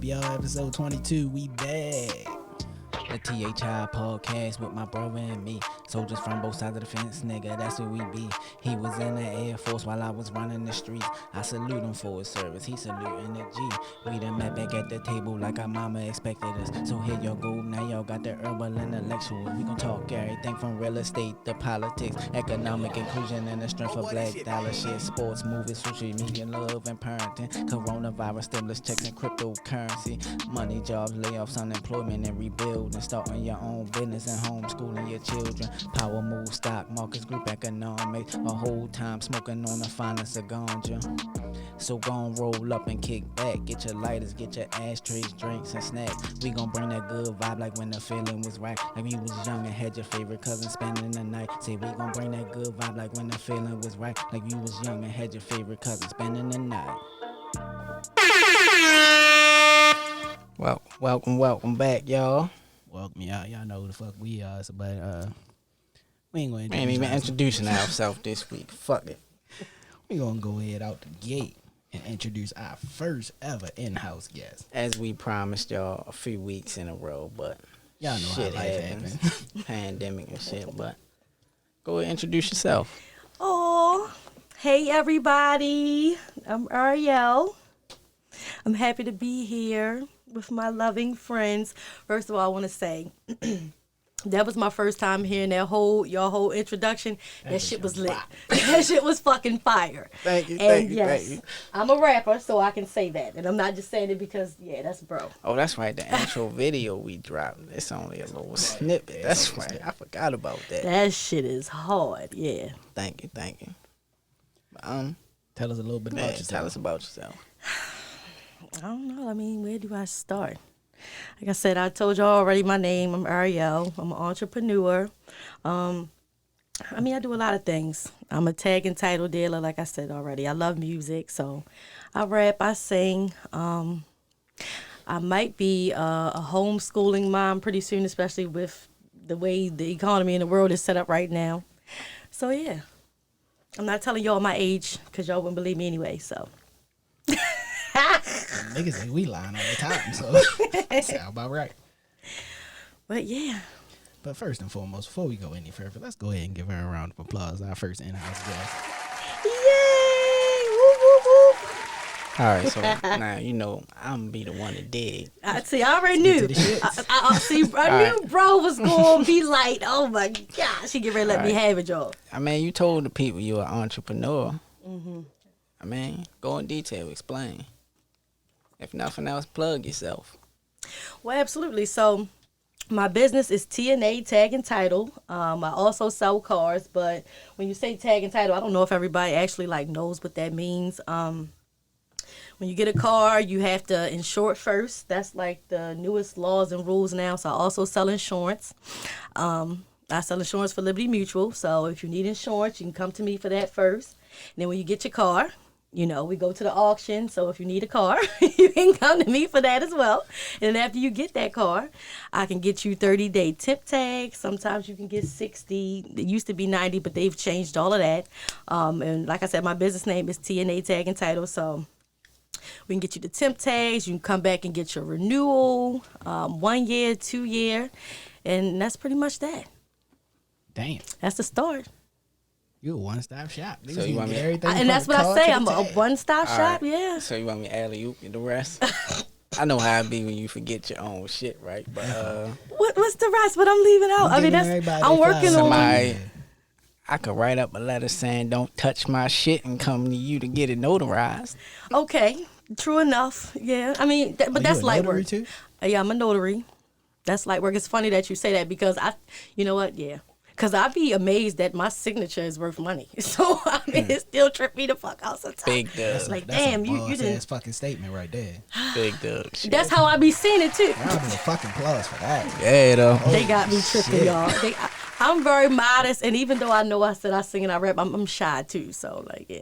up, y'all? Episode 22, we back. The THI podcast with my brother and me. Soldiers from both sides of the fence, nigga, that's who we be. He was in the Air Force while I was running the streets. I salute him for his service, he saluting the G. We done met back at the table like our mama expected us. So here y'all go, now y'all got the herbal intellectual. We gon' talk everything from real estate to politics, economic inclusion and the strength of black dollar shit. Sports, movies, social media, love and parenting. Coronavirus, stimulus checks and cryptocurrency. Money, jobs, layoffs, unemployment and rebuilding. Starting your own business and homeschooling your children. Power move, stock markets, group economics. A whole time smoking on the finest of ganja. So gon' roll up and kick back. Get your lighters, get your ashtrays, drinks and snacks. We gon' bring that good vibe like when the feeling was right. Like you was young and had your favorite cousin spending the night. Say we gon' bring that good vibe like when the feeling was right. Like you was young and had your favorite cousin spending the night. Welcome back, y'all. Welcome, y'all. Y'all know who the fuck we are, so, but we ain't gonna introducing ourselves this week. Fuck it. We gonna go ahead out the gate and introduce our first ever in-house guest. As we promised y'all a few weeks in a row, but y'all know shit how life happens. Pandemic and shit, but go ahead and introduce yourself. Oh, hey everybody. I'm Ariel. I'm happy to be here with my loving friends. First of all, I want to say that was my first time hearing your whole introduction. That shit was lit. That shit was fucking fire. Thank you. I'm a rapper, so I can say that, and I'm not just saying it because that's bro. Oh, that's right. The intro video we dropped. It's only a little snippet. That's right. I forgot about that. That shit is hard. Yeah. Thank you. Tell us a little bit about yourself. Tell us about yourself. I don't know. I mean, where do I start? Like I said, I told y'all already my name. I'm Ariel. I'm an entrepreneur. I do a lot of things. I'm a tag and title dealer, like I said already. I love music, so I rap, I sing. I might be a homeschooling mom pretty soon, especially with the way the economy in the world is set up right now. So, yeah. I'm not telling y'all my age because y'all wouldn't believe me anyway, so. Niggas think we lying all the time, so sound about right. But yeah. But first and foremost, before we go any further, let's go ahead and give her a round of applause. Our first in-house guest. Yay! Woo, woo, woo. All right, so now you know I'm gonna be the one to dig. I already knew. I knew bro was gonna be like, oh my gosh, he get ready to let me have it, y'all. I mean, you told the people you're an entrepreneur. Mm-hmm. I mean, go in detail, explain. If nothing else, plug yourself. Well, absolutely. So my business is TNA Tag and Title. I also sell cars, but when you say tag and title, I don't know if everybody actually knows what that means. When you get a car, you have to insure it first. That's like the newest laws and rules now. So I also sell insurance. I sell insurance for Liberty Mutual. So if you need insurance, you can come to me for that first. And then when you get your car, we go to the auction. So if you need a car, you can come to me for that as well. And then after you get that car, I can get you 30-day tip tags. Sometimes you can get 60. It used to be 90, but they've changed all of that. And like I said, my business name is TNA Tag and Title. So we can get you the temp tags. You can come back and get your renewal, 1 year, 2 year. And that's pretty much that. Damn. That's the start. You a one-stop shop. So you want me everything? And that's what I say. I'm a one-stop shop. Right. Yeah. So you want me alley-oop the rest? I know how it be when you forget your own shit, right? But what's the rest? What I'm leaving out? I'm working on. I could write up a letter saying, "Don't touch my shit," and come to you to get it notarized. Okay, true enough. Yeah, I mean, but that's light work too. Yeah, I'm a notary. That's light work. It's funny that you say that because you know what? Yeah. Because I'd be amazed that my signature is worth money. So, I mean, it still trip me the fuck out sometimes. Big dub. It's like, damn, you didn't. That's fucking statement right there. Big dub. Shit. That's how I be seeing it, too. Round of fucking applause for that. Yeah, though. They got me tripping, y'all. I'm very modest, and even though I know I said I sing and I rap, I'm shy, too. So, yeah.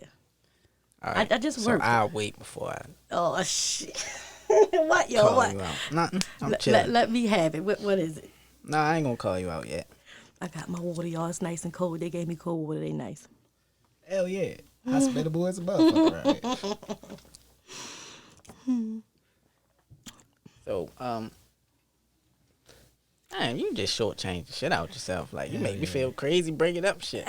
All right. I just work. So, I'll wait before I... Oh, shit. What, yo? What? Nothing. I'm chilling. Let me have it. What is it? No, I ain't gonna call you out yet. I got my water, y'all. It's nice and cold. They gave me cold water. They nice. Hell yeah. Hospitable as a motherfucker right here. So, man, you just shortchange the shit out yourself. Like, you make me feel crazy bringing up shit.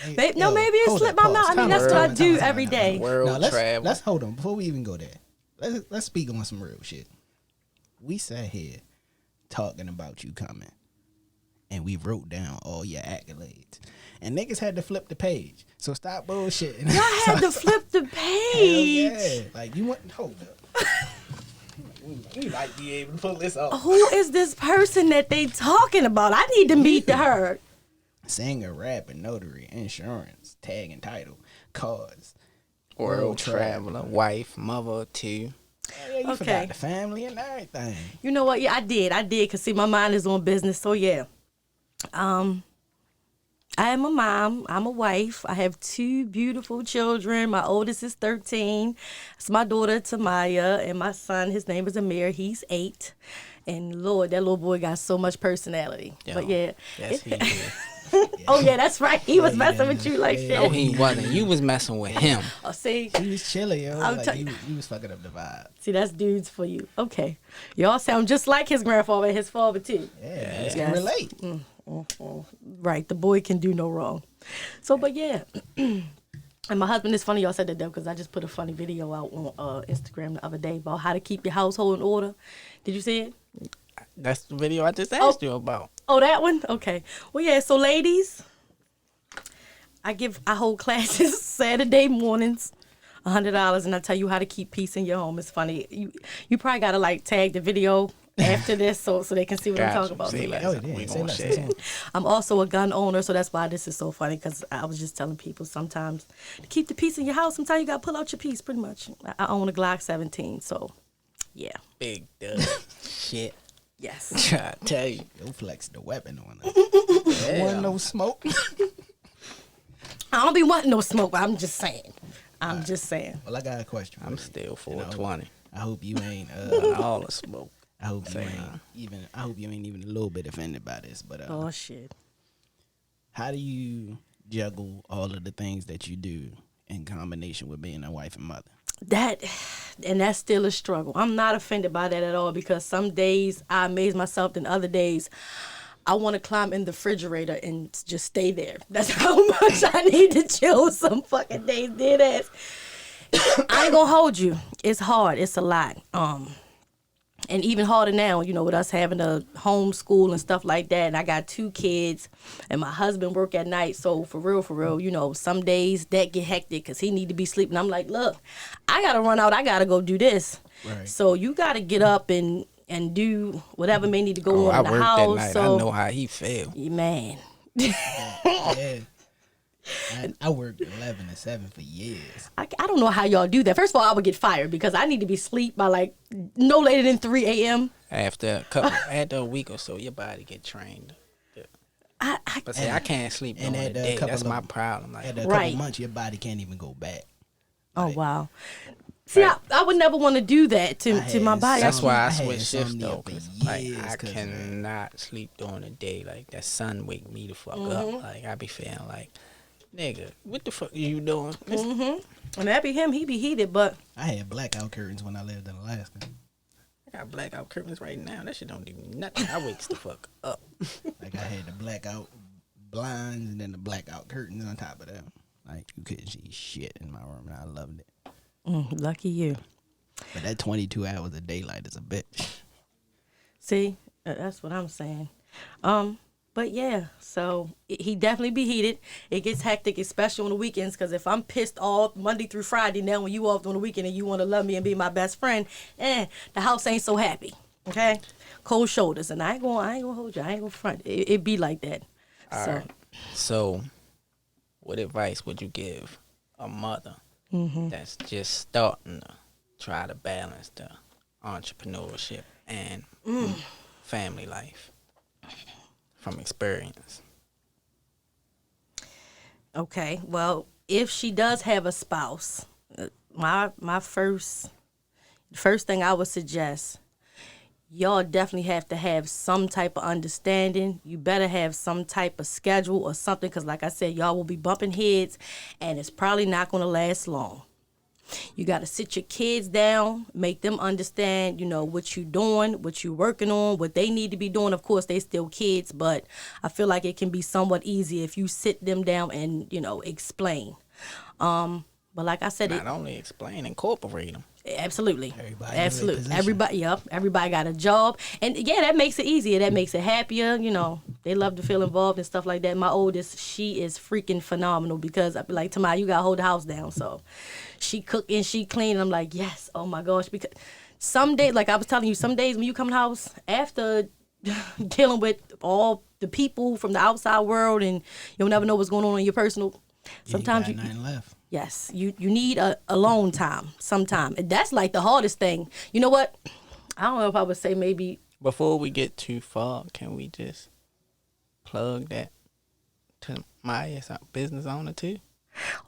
Maybe it slipped my mouth. I mean, that's what I do every day. World travel. Let's hold on before we even go there. Let's speak on some real shit. We sat here talking about you coming, and we wrote down all your accolades, and niggas had to flip the page. So stop bullshitting. Y'all had to flip the page. Hell yeah. Like you want hold up. We might be able to pull this off. Who is this person that they talking about? I need to meet her. Singer, rapper, notary, insurance, tag and title, cars, World traveler, wife, mother, too. Oh, yeah, you forgot the family and everything. You know what? Yeah, I did. Because, see, my mind is on business. So, yeah. I am a mom. I'm a wife. I have 2 beautiful children. My oldest is 13. It's my daughter, Tamaya. And my son, his name is Amir. He's 8. And, Lord, that little boy got so much personality. Yo, but, yeah. Yes, he did. Oh, yeah, that's right. He was messing with you like shit. No, he wasn't. You was messing with him. Oh, see? He was chilling, yo. Like, he was fucking up the vibe. See, that's dudes for you. Okay. Y'all sound just like his grandfather and his father, too. Yeah, you can relate. Right. The boy can do no wrong. So, but yeah. And my husband, is funny y'all said that though, because I just put a funny video out on Instagram the other day about how to keep your household in order. Did you see it? That's the video I just asked you about. Oh, that one? Okay. Well, yeah. So, ladies, I hold classes Saturday mornings, $100, and I tell you how to keep peace in your home. It's funny. You probably gotta like tag the video after this so they can see what I'm talking about. Say less. I'm also a gun owner, so that's why this is so funny, because I was just telling people sometimes to keep the peace in your house, sometimes you gotta pull out your piece. Pretty much. I own a Glock 17, so yeah. Big dub. Shit. Yes. I tell you. Yo, flex the weapon on us. Yeah. Want no smoke? I don't be wanting no smoke, but I'm just saying. Just saying. Well, I got a question. I'm still 420. I hope you ain't All the smoke. I hope you ain't even a little bit offended by this, but Oh shit. how do you juggle all of the things that you do in combination with being a wife and mother? That's still a struggle. I'm not offended by that at all, because some days I amaze myself, and other days I want to climb in the refrigerator and just stay there. That's how much I need to chill some fucking days. Dead ass. I ain't gonna hold you. It's hard. It's a lot. And even harder now, with us having a homeschool and stuff like that. And I got 2 kids, and my husband work at night. So for real, some days that get hectic because he need to be sleeping. I'm like, look, I got to run out. I got to go do this. Right. So you got to get up and do whatever may need to go on in the house. I worked that night. So, I know how he feel. Man. Yeah. I worked 11 to 7 for years. I don't know how y'all do that. First of all, I would get fired because I need to be asleep by like no later than 3 a.m. After a week or so, your body get trained. But see, I can't sleep during the day. That's my problem. Like, After a couple months, your body can't even go back. Oh, wow. See, I would never want to do that to my body. That's why I switch shifts though. I cannot sleep during the day. Like that sun wake me the fuck up. Like I be feeling like, nigga, what the fuck are you doing? And that be him. He be heated, but I had blackout curtains when I lived in Alaska. I got blackout curtains right now. That shit don't do nothing. I wakes the fuck up. Like I had the blackout blinds and then the blackout curtains on top of them. Like you couldn't see shit in my room, and I loved it. Lucky you. But that 22 hours of daylight is a bitch. See, that's what I'm saying. But yeah, so he definitely be heated. It gets hectic, especially on the weekends, because if I'm pissed off Monday through Friday, now when you off on the weekend and you want to love me and be my best friend, the house ain't so happy. Okay, cold shoulders, and I ain't gonna hold you. I ain't gonna front. It be like that. All right. So, what advice would you give a mother that's just starting to try to balance the entrepreneurship and family life from experience? Okay, well, if she does have a spouse, my first thing I would suggest, y'all definitely have to have some type of understanding. You better have some type of schedule or something, because like I said, y'all will be bumping heads, and it's probably not going to last long. You got to sit your kids down, make them understand, what you doing, what you working on, what they need to be doing. Of course, they still kids, but I feel like it can be somewhat easier if you sit them down and, explain. But like I said, Not only explain, incorporate them. Absolutely. Everybody Absolutely. Everybody got a job. And yeah, that makes it easier. That makes it happier. They love to feel involved and stuff like that. My oldest, she is freaking phenomenal because I be like, Tamara, you got to hold the house down. So she cook and she clean. And I'm like, yes, oh my gosh. Because some days, like I was telling you, some days when you come in the house after dealing with all the people from the outside world and you'll never know what's going on in your personal, sometimes you got nothing left. Yes, you need a alone time sometime. And that's like the hardest thing. You know what? I don't know if I would say maybe. Before we get too far, can we just plug that to Maya's business owner too?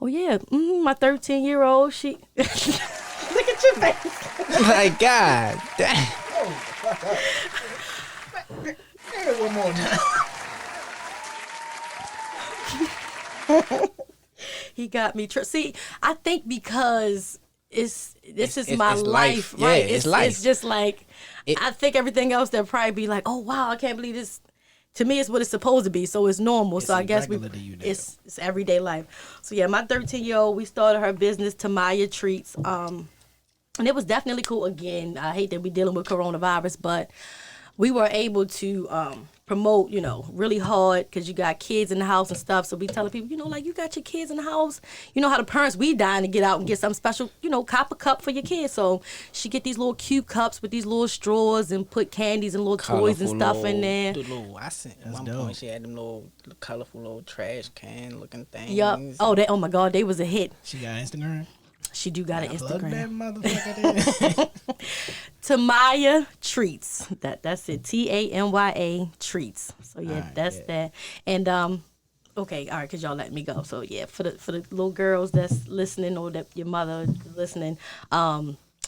Oh yeah, my 13-year-old. She look at your face. Like God damn. One more time. He got me. See, I think because this is my it's life, life. right? Yeah, it's life. It's just like I think everything else that probably be like, oh wow, I can't believe this. To me, it's what it's supposed to be, so it's normal. So I guess it's everyday life. So yeah, my 13-year-old, we started her business, Tamaya Treats, and it was definitely cool. Again, I hate that we're dealing with coronavirus, but we were able to promote, really hard because you got kids in the house and stuff. So we telling people, like you got your kids in the house. You know how the parents, we dying to get out and get something special, copper cup for your kids. So she get these little cute cups with these little straws and put candies and little toys and stuff in there. I sent at one point she had them little colorful little trash can looking things. Yup. Oh my God, they was a hit. She got Instagram? She do got an Instagram. Plug that motherfucker. Tamaya Treats. That's it. TAMYA Treats. So yeah, right, that's that. And okay, all right, cause y'all let me go. So yeah, for the little girls that's listening or that your mother is listening,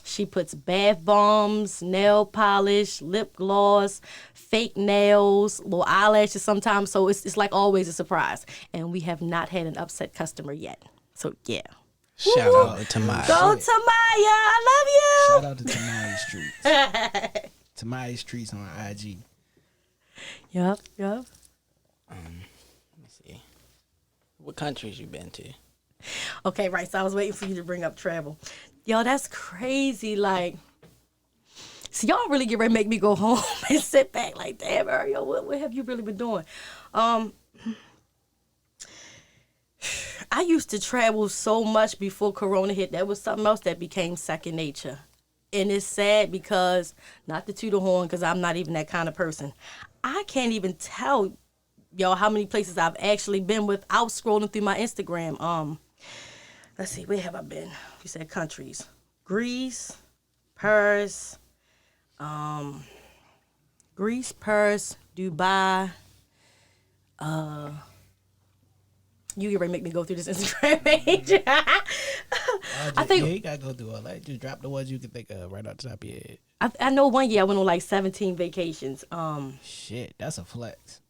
she puts bath bombs, nail polish, lip gloss, fake nails, little eyelashes sometimes. So it's like always a surprise. And we have not had an upset customer yet. So yeah. Shout out to Tamaya. Go Tamaya, I love you. Shout out to Tamaya Streets. Tamaya Streets on IG. Yup. Let me see. What countries you been to? Okay, right. So I was waiting for you to bring up travel. Yo, that's crazy. Like, so y'all really get ready to make me go home and sit back like, damn, Ariel, what have you really been doing? I used to travel so much before Corona hit. That was something else that became second nature. And it's sad because, not to toot a horn, because I'm not even that kind of person. I can't even tell y'all how many places I've actually been without scrolling through my Instagram. Let's see, where have I been? You said countries. Greece, Paris, Dubai, you get ready to make me go through this Instagram page. I think you gotta go through all that. Just drop the ones you can think of right off the top of your head. I know one year I went on like 17 vacations. Shit, that's a flex.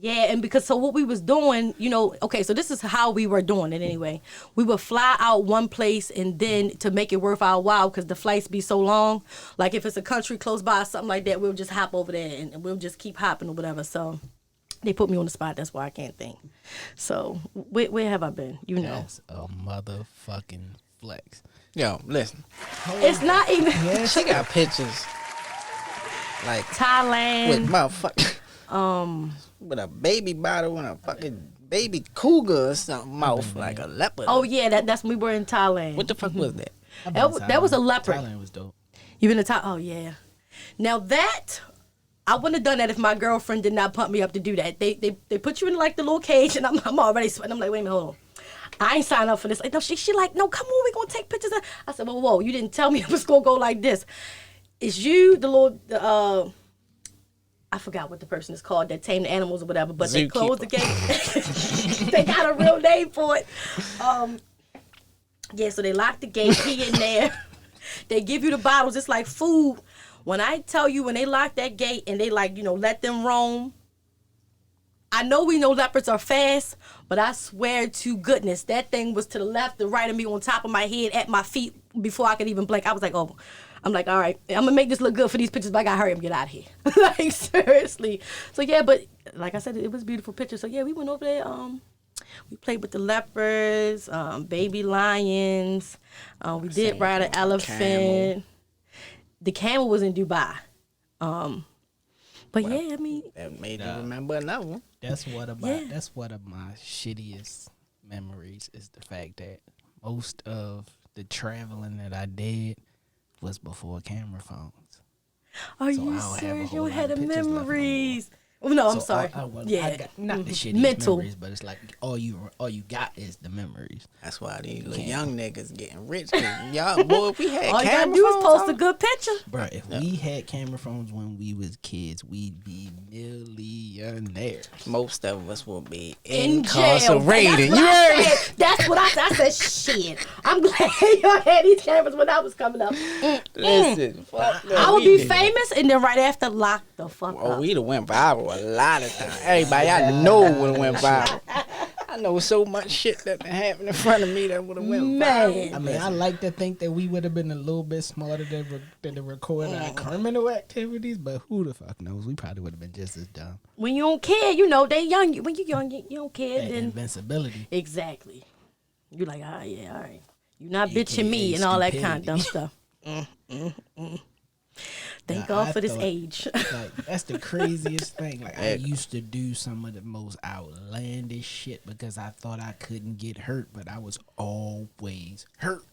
Yeah, and because so what we was doing, okay, so this is how we were doing it anyway. We would fly out one place and then to make it worth our while because the flights be so long. Like if it's a country close by or something like that, we'll just hop over there and we'll just keep hopping or whatever. So they put me on the spot. That's why I can't think. So where have I been? That's a motherfucking flex. Yo, listen. It's not even. She got pictures like Thailand. with motherfucker. With a baby bottle and a fucking baby cougar or something mouth like a leopard. Oh yeah, that's when we were in Thailand. What the fuck was that? That was a leopard. Thailand was dope. You been to Thailand? Oh yeah. Now that. I wouldn't have done that if my girlfriend did not pump me up to do that. They put you in like the little cage and I'm already sweating. I'm like, wait a minute, hold on. I ain't signed up for this. Like, no, she like, no, come on, we gonna take pictures. I said, well, whoa, you didn't tell me it was gonna go like this. Is you the little I forgot what the person is called that tame the animals or whatever, but they closed the gate. They got a real name for it. Yeah, so they locked the gate, he in there. They give you the bottles, it's like food. When I tell you, when they lock that gate and they let them roam, I know we know leopards are fast, but I swear to goodness, that thing was to the left, the right of me, on top of my head, at my feet, before I could even blink. I was like, oh, I'm like, all right, I'm gonna make this look good for these pictures, but I gotta hurry up and get out of here. Like, seriously. So yeah, but like I said, it was a beautiful picture. So yeah, we went over there. We played with the leopards, baby lions. We did ride an elephant. Camel. The camel was in Dubai. But yeah, I mean, that made you remember another one. That's one of my shittiest memories is the fact that most of the traveling that I did was before camera phones. Are you serious? You had the memories. Oh, no, I'm sorry. I got, not the shittiest memories, but it's like all you got is the memories. That's why these little young niggas getting rich. Y'all, boy, if we had all camera you gotta do phones, is post a good picture. Bro, if we had camera phones when we was kids, we'd be millionaires. Most of us will be in jail. Incarcerated. You heard me? That's what I said. I said, shit. I'm glad y'all had these cameras when I was coming up. Listen, fuck that. I would be famous and then right after lock the fuck up. Oh, we'd have went viral a lot of times. Everybody I know would have went viral. I know so much shit that happened in front of me that would have went viral. I mean, I like to think that we would have been a little bit smarter than to record our criminal activities, but who the fuck knows? We probably would have been just as dumb. When you don't care, you know, they young. When you young, you don't care. That then invincibility. Exactly. You like, ah, yeah, all right. You not bitching me and all that kind of dumb stuff. Thank God for this age. Like, that's the craziest thing. Like, I used to do some of the most outlandish shit because I thought I couldn't get hurt, but I was always hurt.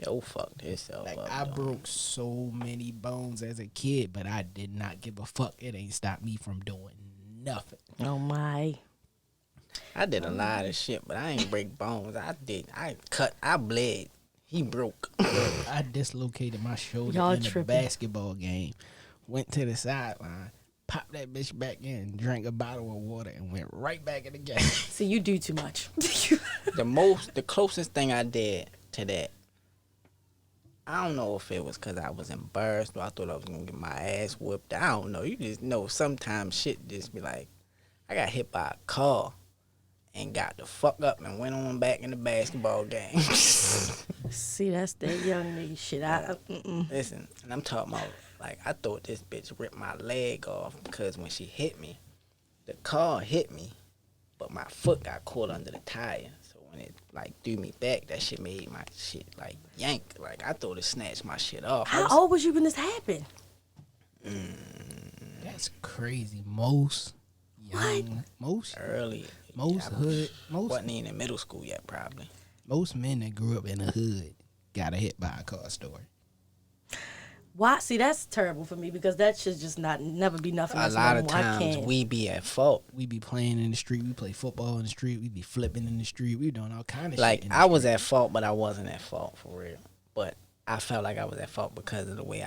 Yo, fuck this up. Like, I broke so many bones as a kid, but I did not give a fuck. It ain't stopped me from doing nothing. Oh, my. I did a lot of shit, but I ain't break bones. I bled. He broke. I dislocated my shoulder in a basketball game. Went to the sideline, popped that bitch back in, drank a bottle of water, and went right back in the game. See, you do too much. The closest thing I did to that, I don't know if it was because I was embarrassed or I thought I was going to get my ass whooped. I don't know. You just know sometimes shit just be like, I got hit by a car and got the fuck up and went on back in the basketball game. See, that's that young nigga shit. Listen, and I'm talking about, like, I thought this bitch ripped my leg off because when she hit me, the car hit me, but my foot got caught under the tire. So when it, like, threw me back, that shit made my shit, like, yank. Like, I thought it snatched my shit off. How old was you when this happened? That's crazy. Most young, most early. Most hood. Most wasn't even in middle school yet, probably. Most men that grew up in the hood got hit by a car story. Why? See, that's terrible for me because that should just never be nothing. A lot of times we be at fault. We be playing in the street. We play football in the street. We be flipping in the street. We doing all kind of like, shit. Like, I was at fault, but I wasn't at fault for real. But I felt like I was at fault because of the way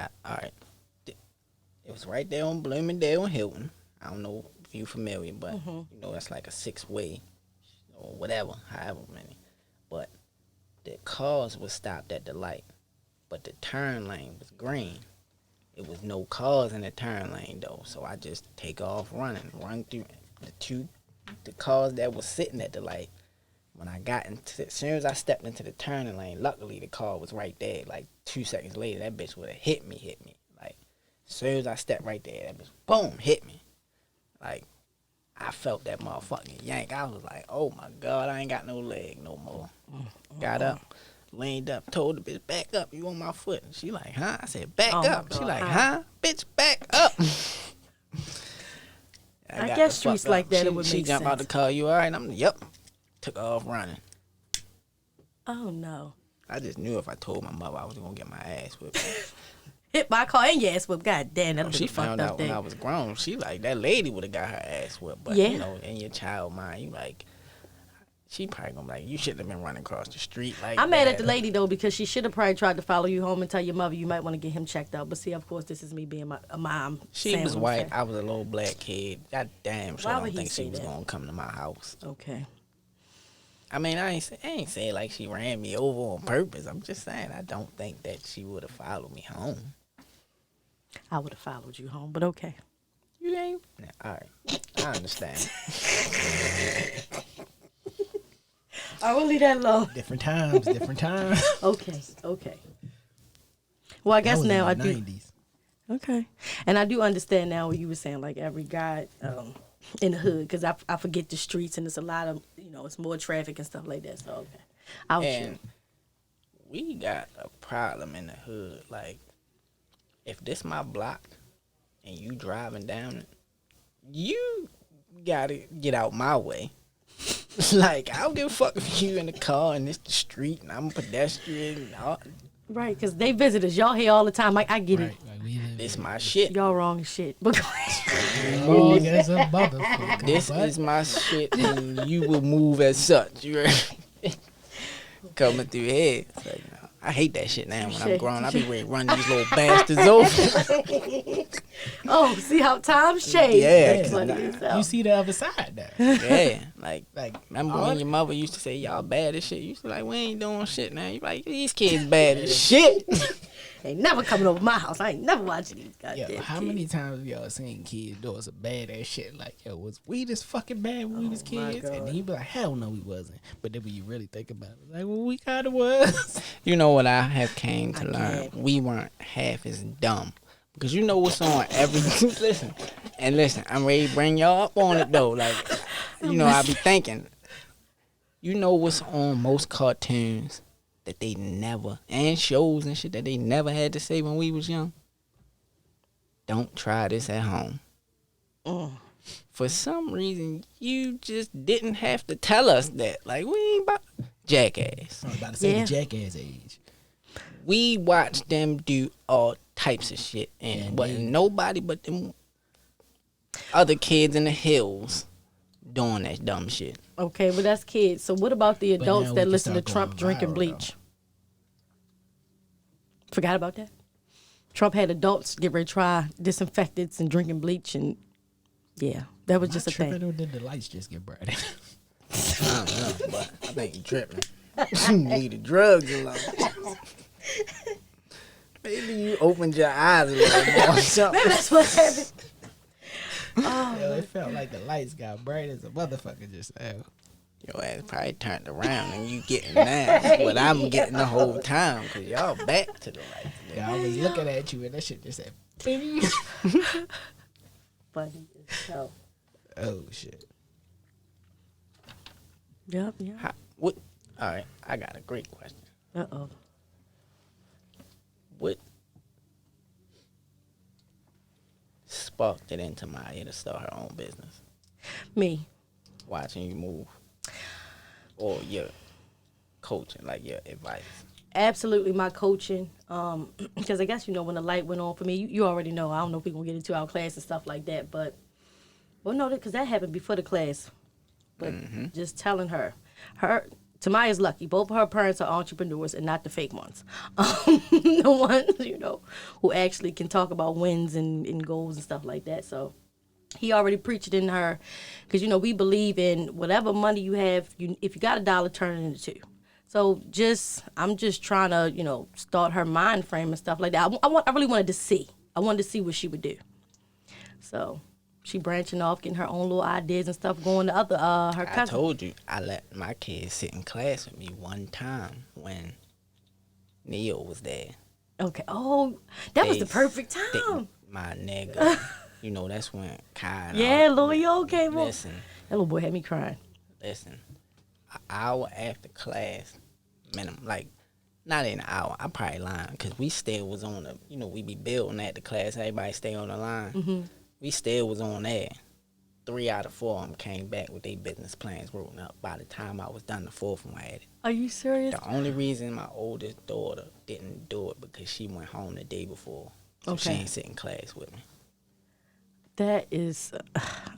it was right there on Bloomingdale and Hilton. I don't know if you familiar, but you know, that's like a 6-way or whatever, however many. But the cars was stopped at the light, but the turn lane was green. It was no cars in the turn lane though, so I just take off running, run through the cars that was sitting at the light. When I got as soon as I stepped into the turning lane, luckily the car was right there. Like 2 seconds later, that bitch would have hit me. Like, as soon as I stepped right there, that bitch, boom, hit me. Like, I felt that motherfucking yank. I was like, oh my God, I ain't got no leg no more. Got up, leaned up, told the bitch, back up, you on my foot. And she like, huh? I said, back up. She like, huh? Bitch, back up. I guess streets like that, it would make sense. She jumped out the car, you all right? I'm, yep. Took off running. Oh no. I just knew if I told my mother I was going to get my ass whipped. Hit by a car and your ass whipped. God damn, that was she found out when I was grown. She like, that lady would have got her ass whipped. But, you know, in your child mind, you like, she probably going to be like, you shouldn't have been running across the street like I'm mad at the lady, though, because she should have probably tried to follow you home and tell your mother you might want to get him checked out. But see, of course, this is me being a mom. She was white. I was a little black kid. God damn, so I don't think she was that? going to come to my house. Okay. I mean, I ain't saying like she ran me over on purpose. I'm just saying I don't think that she would have followed me home. I would have followed you home, but okay. You ain't. All right, I understand. I will leave that alone. Different times, different times. Okay. Well, I guess That was now I in the do. 90s. Okay. And I do understand now what you were saying, like every guy in the hood, because I forget the streets and it's a lot of, it's more traffic and stuff like that. So, okay. I'll And we got a problem in the hood. Like, if this my block and you driving down it, you gotta get out my way. Like, I don't give a fuck if you in the car and it's the street and I'm a pedestrian. And all. Right, because they visit us. Y'all here all the time. I get it. Like we live This my shit. Y'all wrong as shit. But wrong as a motherfucker. This is my shit, and you will move as such. You ready? Coming through here. It's like, no, I hate that shit now. When I'm grown, I be ready to run these little bastards over. oh, see how times change. Yeah, That's funny as hell. You see the other side now. Yeah, like remember all when your mother used to say y'all bad as shit? You used to like, we ain't doing shit now. You like, these kids bad as shit. Ain't never coming over my house. I ain't never watching these goddamn Yo, how kids. many times have y'all seen kids doing some bad ass shit? Like, yo, was we this fucking bad when we was my kids? God. And then you be like, hell no, we wasn't. But then when you really think about it, like, well, we kind of was. You know what I have came to I learn? can't. We weren't half as dumb. Because you know what's on every... listen, I'm ready to bring y'all up on it, though. Like, I be thinking, you know what's on most cartoons that they never... And shows and shit that they never had to say when we was young? Don't try this at home. For some reason, you just didn't have to tell us that. Like, we ain't about... Jackass. I was about to say Yeah. the jackass age. We watched them do all types of shit, and Yeah, wasn't nobody but them other kids in the hills doing that dumb shit. Okay, but that's kids. So what about the But adults now we that can listen to start Trump going drinking viral, bleach? Forgot about that? Trump had adults get ready to try disinfectants and drinking bleach, and yeah, that was just a tripping, thing. or did the lights just get brighter? I don't know, but I think you tripping. You needed drugs a lot. Maybe you opened your eyes a little more or something. That's what happened. Yo, it felt like the lights got bright as a motherfucker just now. Your ass probably turned around and you getting that. But I'm getting the whole time because y'all back to the light. Yeah, I was looking at you and that shit just said, bing. Funny as hell. Oh, shit. Yep. What? All right, I got a great question. Uh-oh. What sparked it into Maya to start her own business? Me. Watching you move, or your coaching, like your advice? Absolutely my coaching. Because I guess, when the light went on for me, you already know. I don't know if we're going to get into our class and stuff like that. But, well, no, because that happened before the class. But just telling her, Tamaya's lucky. Both of her parents are entrepreneurs and not the fake ones. The ones, who actually can talk about wins and goals and stuff like that. So he already preached it in her. Because, we believe in whatever money you have, if you got $1, turn it into 2. So I'm just trying to, start her mind frame and stuff like that. I really wanted to see. I wanted to see what she would do. So she branching off, getting her own little ideas and stuff, going to other her I cousins. told you I let my kids sit in class with me one time when Neil was there. Okay. Oh, that was the perfect they- time. my nigga. That's when Kai and Yeah, all- Lil Yo came on. Listen, That little boy had me crying. an hour after class, minimum, like, not in an hour, I'm probably lying, because we still was on the, we be building at the class, everybody stay on the line. We still was on there. 3 out of 4 of them came back with their business plans written up. By the time I was done, the 4th one had it. Are you serious? The only reason my oldest daughter didn't do it because she went home the day before. So she Okay. ain't sit in class with me. That is,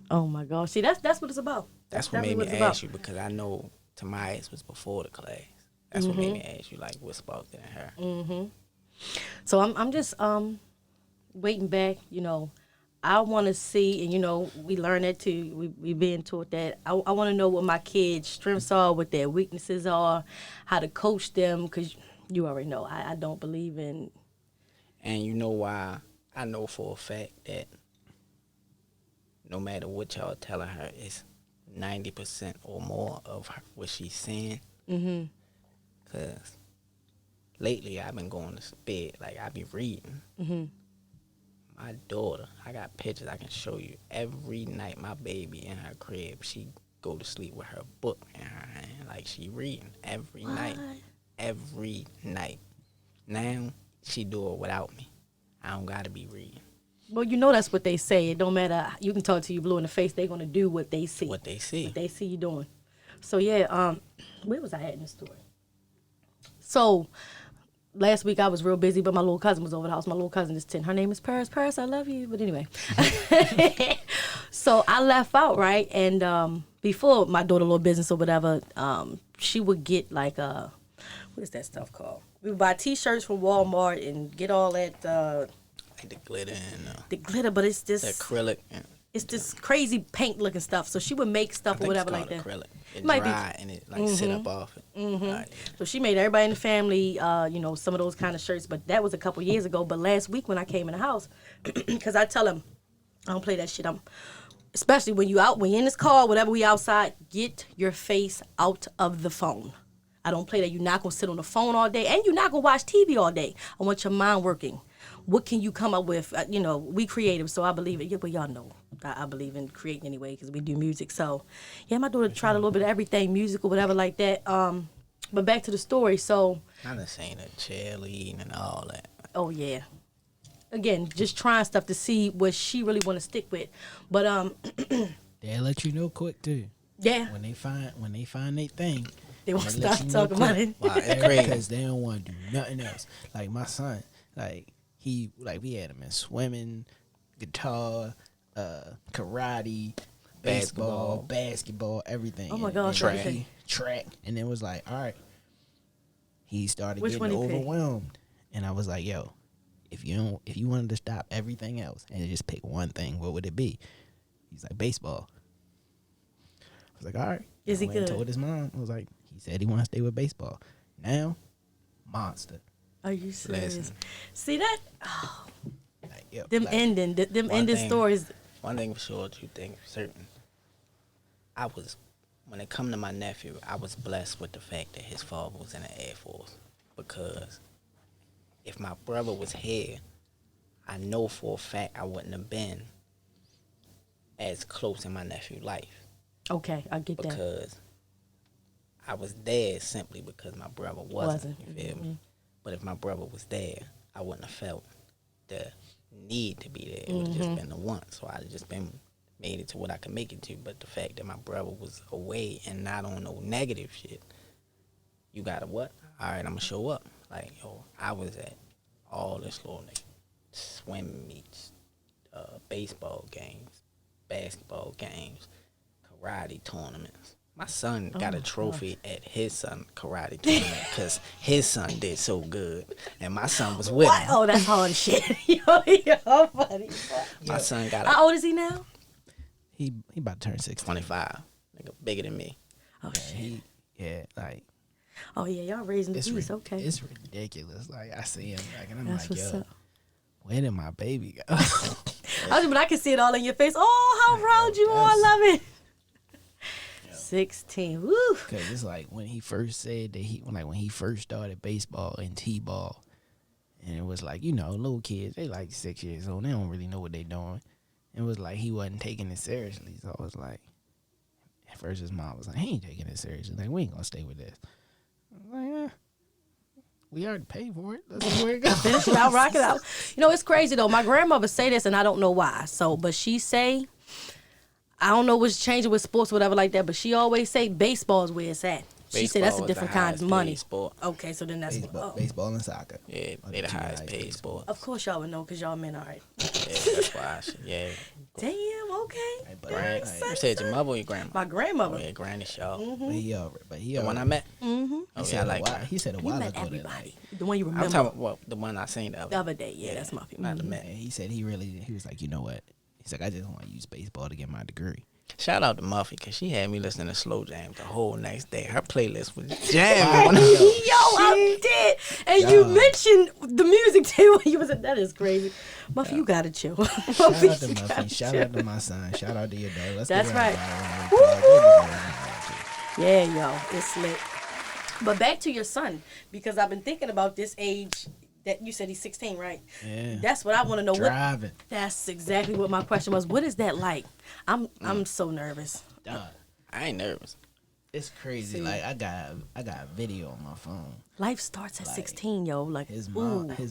oh my gosh. See, that's what it's about. That's what definitely made me it's ask you, because I know Tamias was before the class. That's what made me ask you, like, what sparked it in her. So I'm just waiting back, I want to see, and we learn that too. We been taught that. I want to know what my kids' strengths are, what their weaknesses are, how to coach them, because you already know I don't believe in. And you know why I know for a fact that no matter what y'all telling her, it's 90% or more of her, what she's saying. Cause lately I've been going to bed, like I be reading. My daughter, I got pictures I can show you. Every night my baby in her crib, she go to sleep with her book in her hand, like she reading every night. Every night. Now she do it without me. I don't gotta be reading. Well, you know that's what they say. It don't matter. You can talk to you blue in the face. They're gonna do what they see. What they see. What they see you doing. So yeah. Where was I at in the story? So last week I was real busy, but my little cousin was over the house. My little cousin is 10. Her name is Paris. Paris, I love you. But anyway. So I left out, right? And before my daughter little business or whatever, she would get like what is that stuff called? We would buy T-shirts from Walmart and get all that Like the glitter and the glitter, but it's this the acrylic. And it's this crazy paint looking stuff. So she would make stuff or whatever like that. Acrylic. It Might dry and it like sit up off it. Right. So she made everybody in the family, some of those kind of shirts. But that was a couple years ago. But last week when I came in the house, because I tell them, I don't play that shit. Especially when you out, when you're in this car, whatever, we outside, get your face out of the phone. I don't play that. You're not going to sit on the phone all day. And you're not going to watch TV all day. I want your mind working. What can you come up with? We creative, so I believe it. Yeah, but y'all know I believe in creating anyway because we do music. So, yeah, my daughter tried a little bit of everything, music or whatever like that. But back to the story. So, I done seen her cheerleading and all that. oh, yeah. Again, just trying stuff to see what she really want to stick with. But, They'll let you know quick, too. yeah, When they find their thing, they want to let start you know talking about quick. it. Wow, it's crazy. Because they don't want to do nothing else. Like my son, we had him in swimming, guitar, karate, baseball, basketball, everything. Oh my And gosh, then everything. track. And then it was like, all right. He started Which one getting he picked? overwhelmed. And I was like, yo, if you wanted to stop everything else and just pick one thing, what would it be? He's like, baseball. I was like, all right. Is I he went and good? told his mom. I was like, he said he wants to stay with baseball. Now, monster. Are you serious? Listen. See that? Like, yo, Them like, ending One thing- stories. One thing for sure, two things for certain. When it come to my nephew, I was blessed with the fact that his father was in the Air Force. Because if my brother was here, I know for a fact I wouldn't have been as close in my nephew's life. Okay, I get that. Because I was there simply because my brother wasn't. You feel me? But if my brother was there, I wouldn't have felt the need to be there. It would have just been the want. So I'd just been made it to what I could make it to. But the fact that my brother was away and not on no negative shit, you gotta what? All right, I'm gonna show up. Like, yo, I was at all this little nigga swim meets, baseball games, basketball games, karate tournaments. My son got a trophy at his son karate tournament because his son did so good, and my son was with What? him. Oh, that's hard shit. Yo, buddy. My son got How old is he now? he about to turn 16. 25, nigga, bigger than me. Oh shit. Oh yeah, y'all raising the beast. Okay. It's ridiculous. Like I see him, like, and I'm That's like, what's yo, up. where did my baby go? But I can see it all in your face. Oh, how proud you are. I love it. 16. Woo. Because it's like when he first said that when he first started baseball and t-ball, and it was like, little kids, they like 6 years old, they don't really know what they doing. It was like he wasn't taking it seriously. So I was like, at first his mom was like, he ain't taking it seriously. Like, we ain't gonna stay with this. I was like, we already paid for it. Let's see where it goes. Finish it out, rock it out. It's crazy though. My grandmother say this, and I don't know why. But she say, I don't know what's changing with sports or whatever like that, but she always say baseball is where it's at. She said that's a Baseball is different the kind of highest money. paid sport. Okay, so then that's Baseball and soccer. Yeah, Are they the two highest paid sport. Of course y'all would know because y'all men, all right. Yeah, that's why I should, yeah. Damn, okay. But, Right. You said your mother or your grandma? My grandmother. Oh, yeah, granny show. but he The one I already- met? Mm-hmm. Oh, He yeah, said I a like while. her. He said a You while met ago that everybody. The one you remember. I'm talking about the one I seen the other The other day. Yeah, that's my Not the mm-hmm. met. And he said he was like, you know what? He's like, I just want to use baseball to get my degree. Shout out to Muffy because she had me listening to slow jams the whole next day. Her playlist was jamming. Yo, I did. And you mentioned the music too when you was that is crazy. Muffy, you gotta chill. Shout out to Muffy. Shout out to my son. Shout out to your dad. That's right. Yeah, yo, it's lit. But back to your son, because I've been thinking about this age that you said he's 16, right? Yeah. That's what I want to know. Driving. That's exactly what my question was. What is that like? I'm so nervous. I ain't nervous. It's crazy. See. Like I got a video on my phone. Life starts at Like, 16, yo. Like His ooh.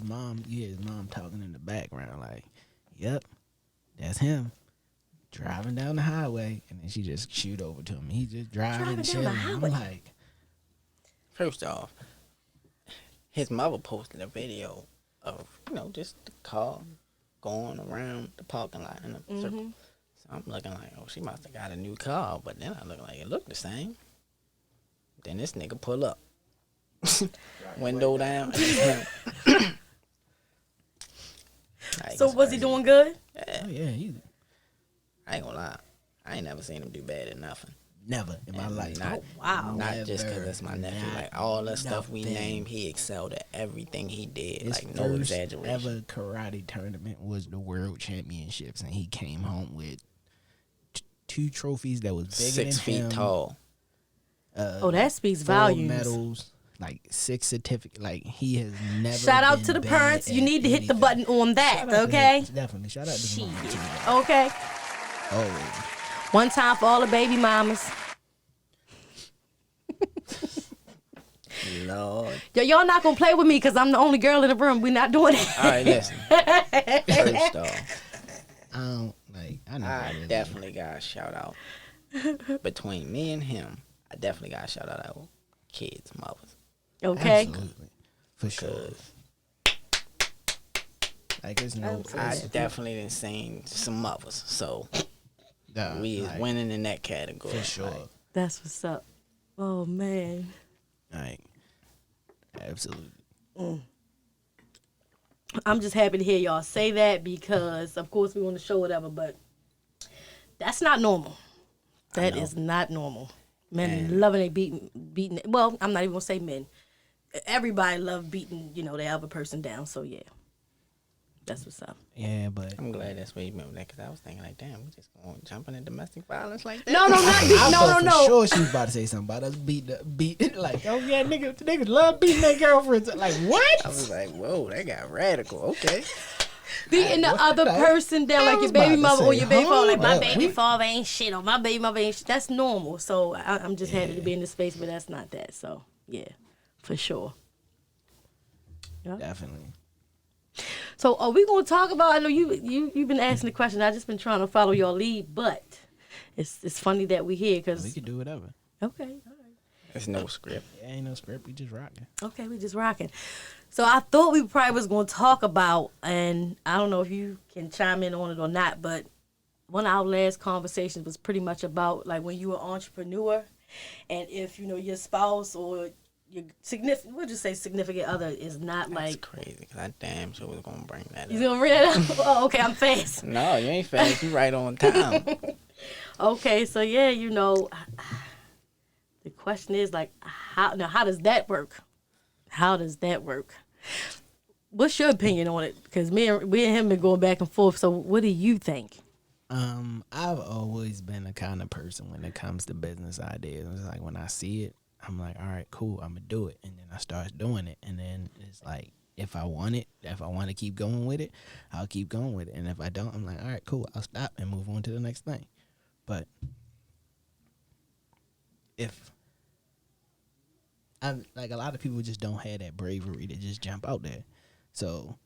mom, you hear his mom talking in the background, like, yep, that's him. Driving down the highway, and then she just shoot over to him. He just driving Driving and down the chilling. I'm highway? like, First off, his mother posted a video of, just the car going around the parking lot in a circle. So I'm looking like, oh, she must have got a new car. But then I look like it looked the same. Then this nigga pull up. Window down. So was he doing good? oh yeah, I ain't gonna lie. I ain't never seen him do bad at nothing. never in my life. Not, wow. Not just because Never. that's my nephew. Not Like, all the stuff we nothing. named, he excelled at everything he did. His Like, no first exaggeration. ever karate tournament was the World Championships, and he came home with two trophies that was bigger 6 than feet him. tall. Oh, that speaks 4 volumes. medals, like 6 certificates. Like he has never. Shout out been to the bad parents. You at need to hit the anything. button on that, Shout out to okay? him. Definitely. Shout out to Shit. the mom too. Okay. Always. One time for all the baby mamas. Lord. Yo, y'all not gonna play with me because I'm the only girl in the room. We're not doing it. All right, listen. First off, I don't like. I know. I definitely got a shout out. Between me and him, I definitely got a shout out our kids' mothers. Okay. Absolutely. For sure. 'Cause Like it's no. Absolutely. I it's- definitely done seen some mothers. So nah, we is like, winning in that category. for sure. Like, That's what's up. Oh man. Like absolutely. I'm just happy to hear y'all say that because of course we want to show whatever, but that's not normal. That know. is not normal. Men And- loving they beating. Well, I'm not even gonna say men. Everybody love beating, the other person down. So yeah, that's what's up. Yeah, but I'm glad that's where you meant that, because I was thinking like, damn, we just going to jump into domestic violence like that? No, not beat. I No, thought no, for no. sure she was about to say something about us beat like, oh yeah, niggas love beating their girlfriends. Like what? I was like, whoa, that got radical. Okay. Beating the what other the- person down, I like was your baby about to mother or say, your baby father. Like my huh? baby father ain't shit or my baby mother ain't shit. That's normal. So I'm just happy to be in this space, but that's not that. So yeah, for sure. Yeah. Definitely. So are we gonna talk about? I know you've been asking the question. I just been trying to follow your lead, but it's funny that we here We because could do whatever. okay, There's no script. It ain't no script. We just rocking. okay, we just rocking. So I thought we probably was gonna talk about, and I don't know if you can chime in on it or not, but one of our last conversations was pretty much about like when you were an entrepreneur, and if your spouse or your significant, we'll just say significant other is not That's like. crazy, because I damn sure was going to bring that You up. gonna read it up? Oh, okay, I'm fast. No, you ain't fast. You right on time. Okay, so yeah, the question is like, how does that work? How does that work? What's your opinion on it? Because we and him been going back and forth. So what do you think? I've always been the kind of person when it comes to business ideas. It's like when I see it, I'm like, all right, cool, I'm gonna do it, and then I start doing it, and then it's like, if I want to keep going with it, I'll keep going with it, and if I don't, I'm like, all right, cool, I'll stop and move on to the next thing. But if I'm like, a lot of people just don't have that bravery to just jump out there, so.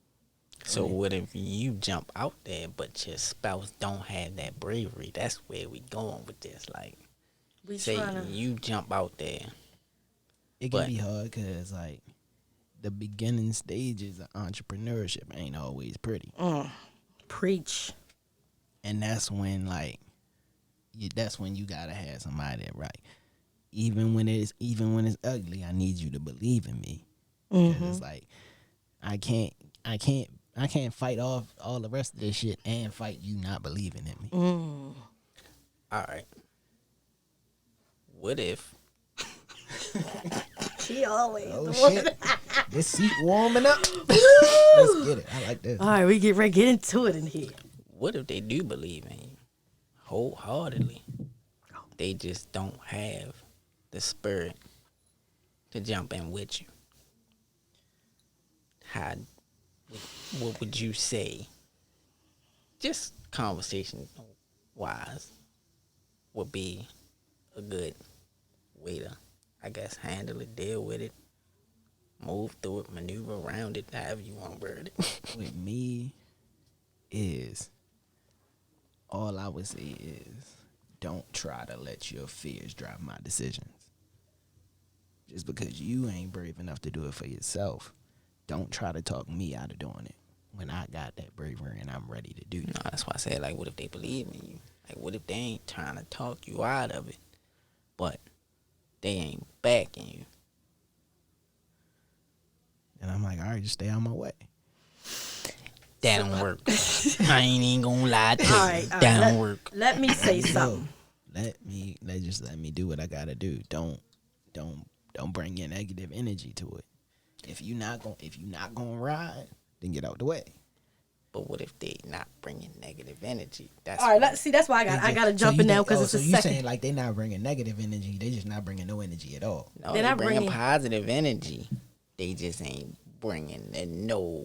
So what if you jump out there, but your spouse don't have that bravery? That's where we going with this. Like, We say tryna- you jump out there. It can But- be hard because, like, the beginning stages of entrepreneurship ain't always pretty. preach. And that's when, like, that's when you gotta have somebody that, right, even when it's ugly, I need you to believe in me. Because it's like, I can't fight off all the rest of this shit and fight you not believing in me. All right. What if She always Oh the one. shit! This seat warming up. Let's get it. I like this. All right, we get ready, get into it in here. what if they do believe in you wholeheartedly? They just don't have the spirit to jump in with you. How? What would you say? Just conversation wise would be a good way to, I guess, handle it, deal with it, move through it, maneuver around it, however you want to word it. With me is all I would say is don't try to let your fears drive my decisions. Just because you ain't brave enough to do it for yourself, don't try to talk me out of doing it when I got that bravery and I'm ready to do it. No, that's why I said, like, what if they believe in you? Like, what if they ain't trying to talk you out of it, but they ain't backing you? And I'm like, all right, just stay on my way. That don't work. I ain't even gonna lie to you. All right, That don't work. Let me say something. Let me do what I gotta do. Don't bring your negative energy to it. If you not gonna ride, then get out the way. But what if they not bringing negative energy? That's All right, let's see. That's why I got to jump in now because it's so a you second. saying like they not bringing negative energy? They just not bringing no energy at all. No, They're they not bringing bringing- positive energy. They just ain't bringing no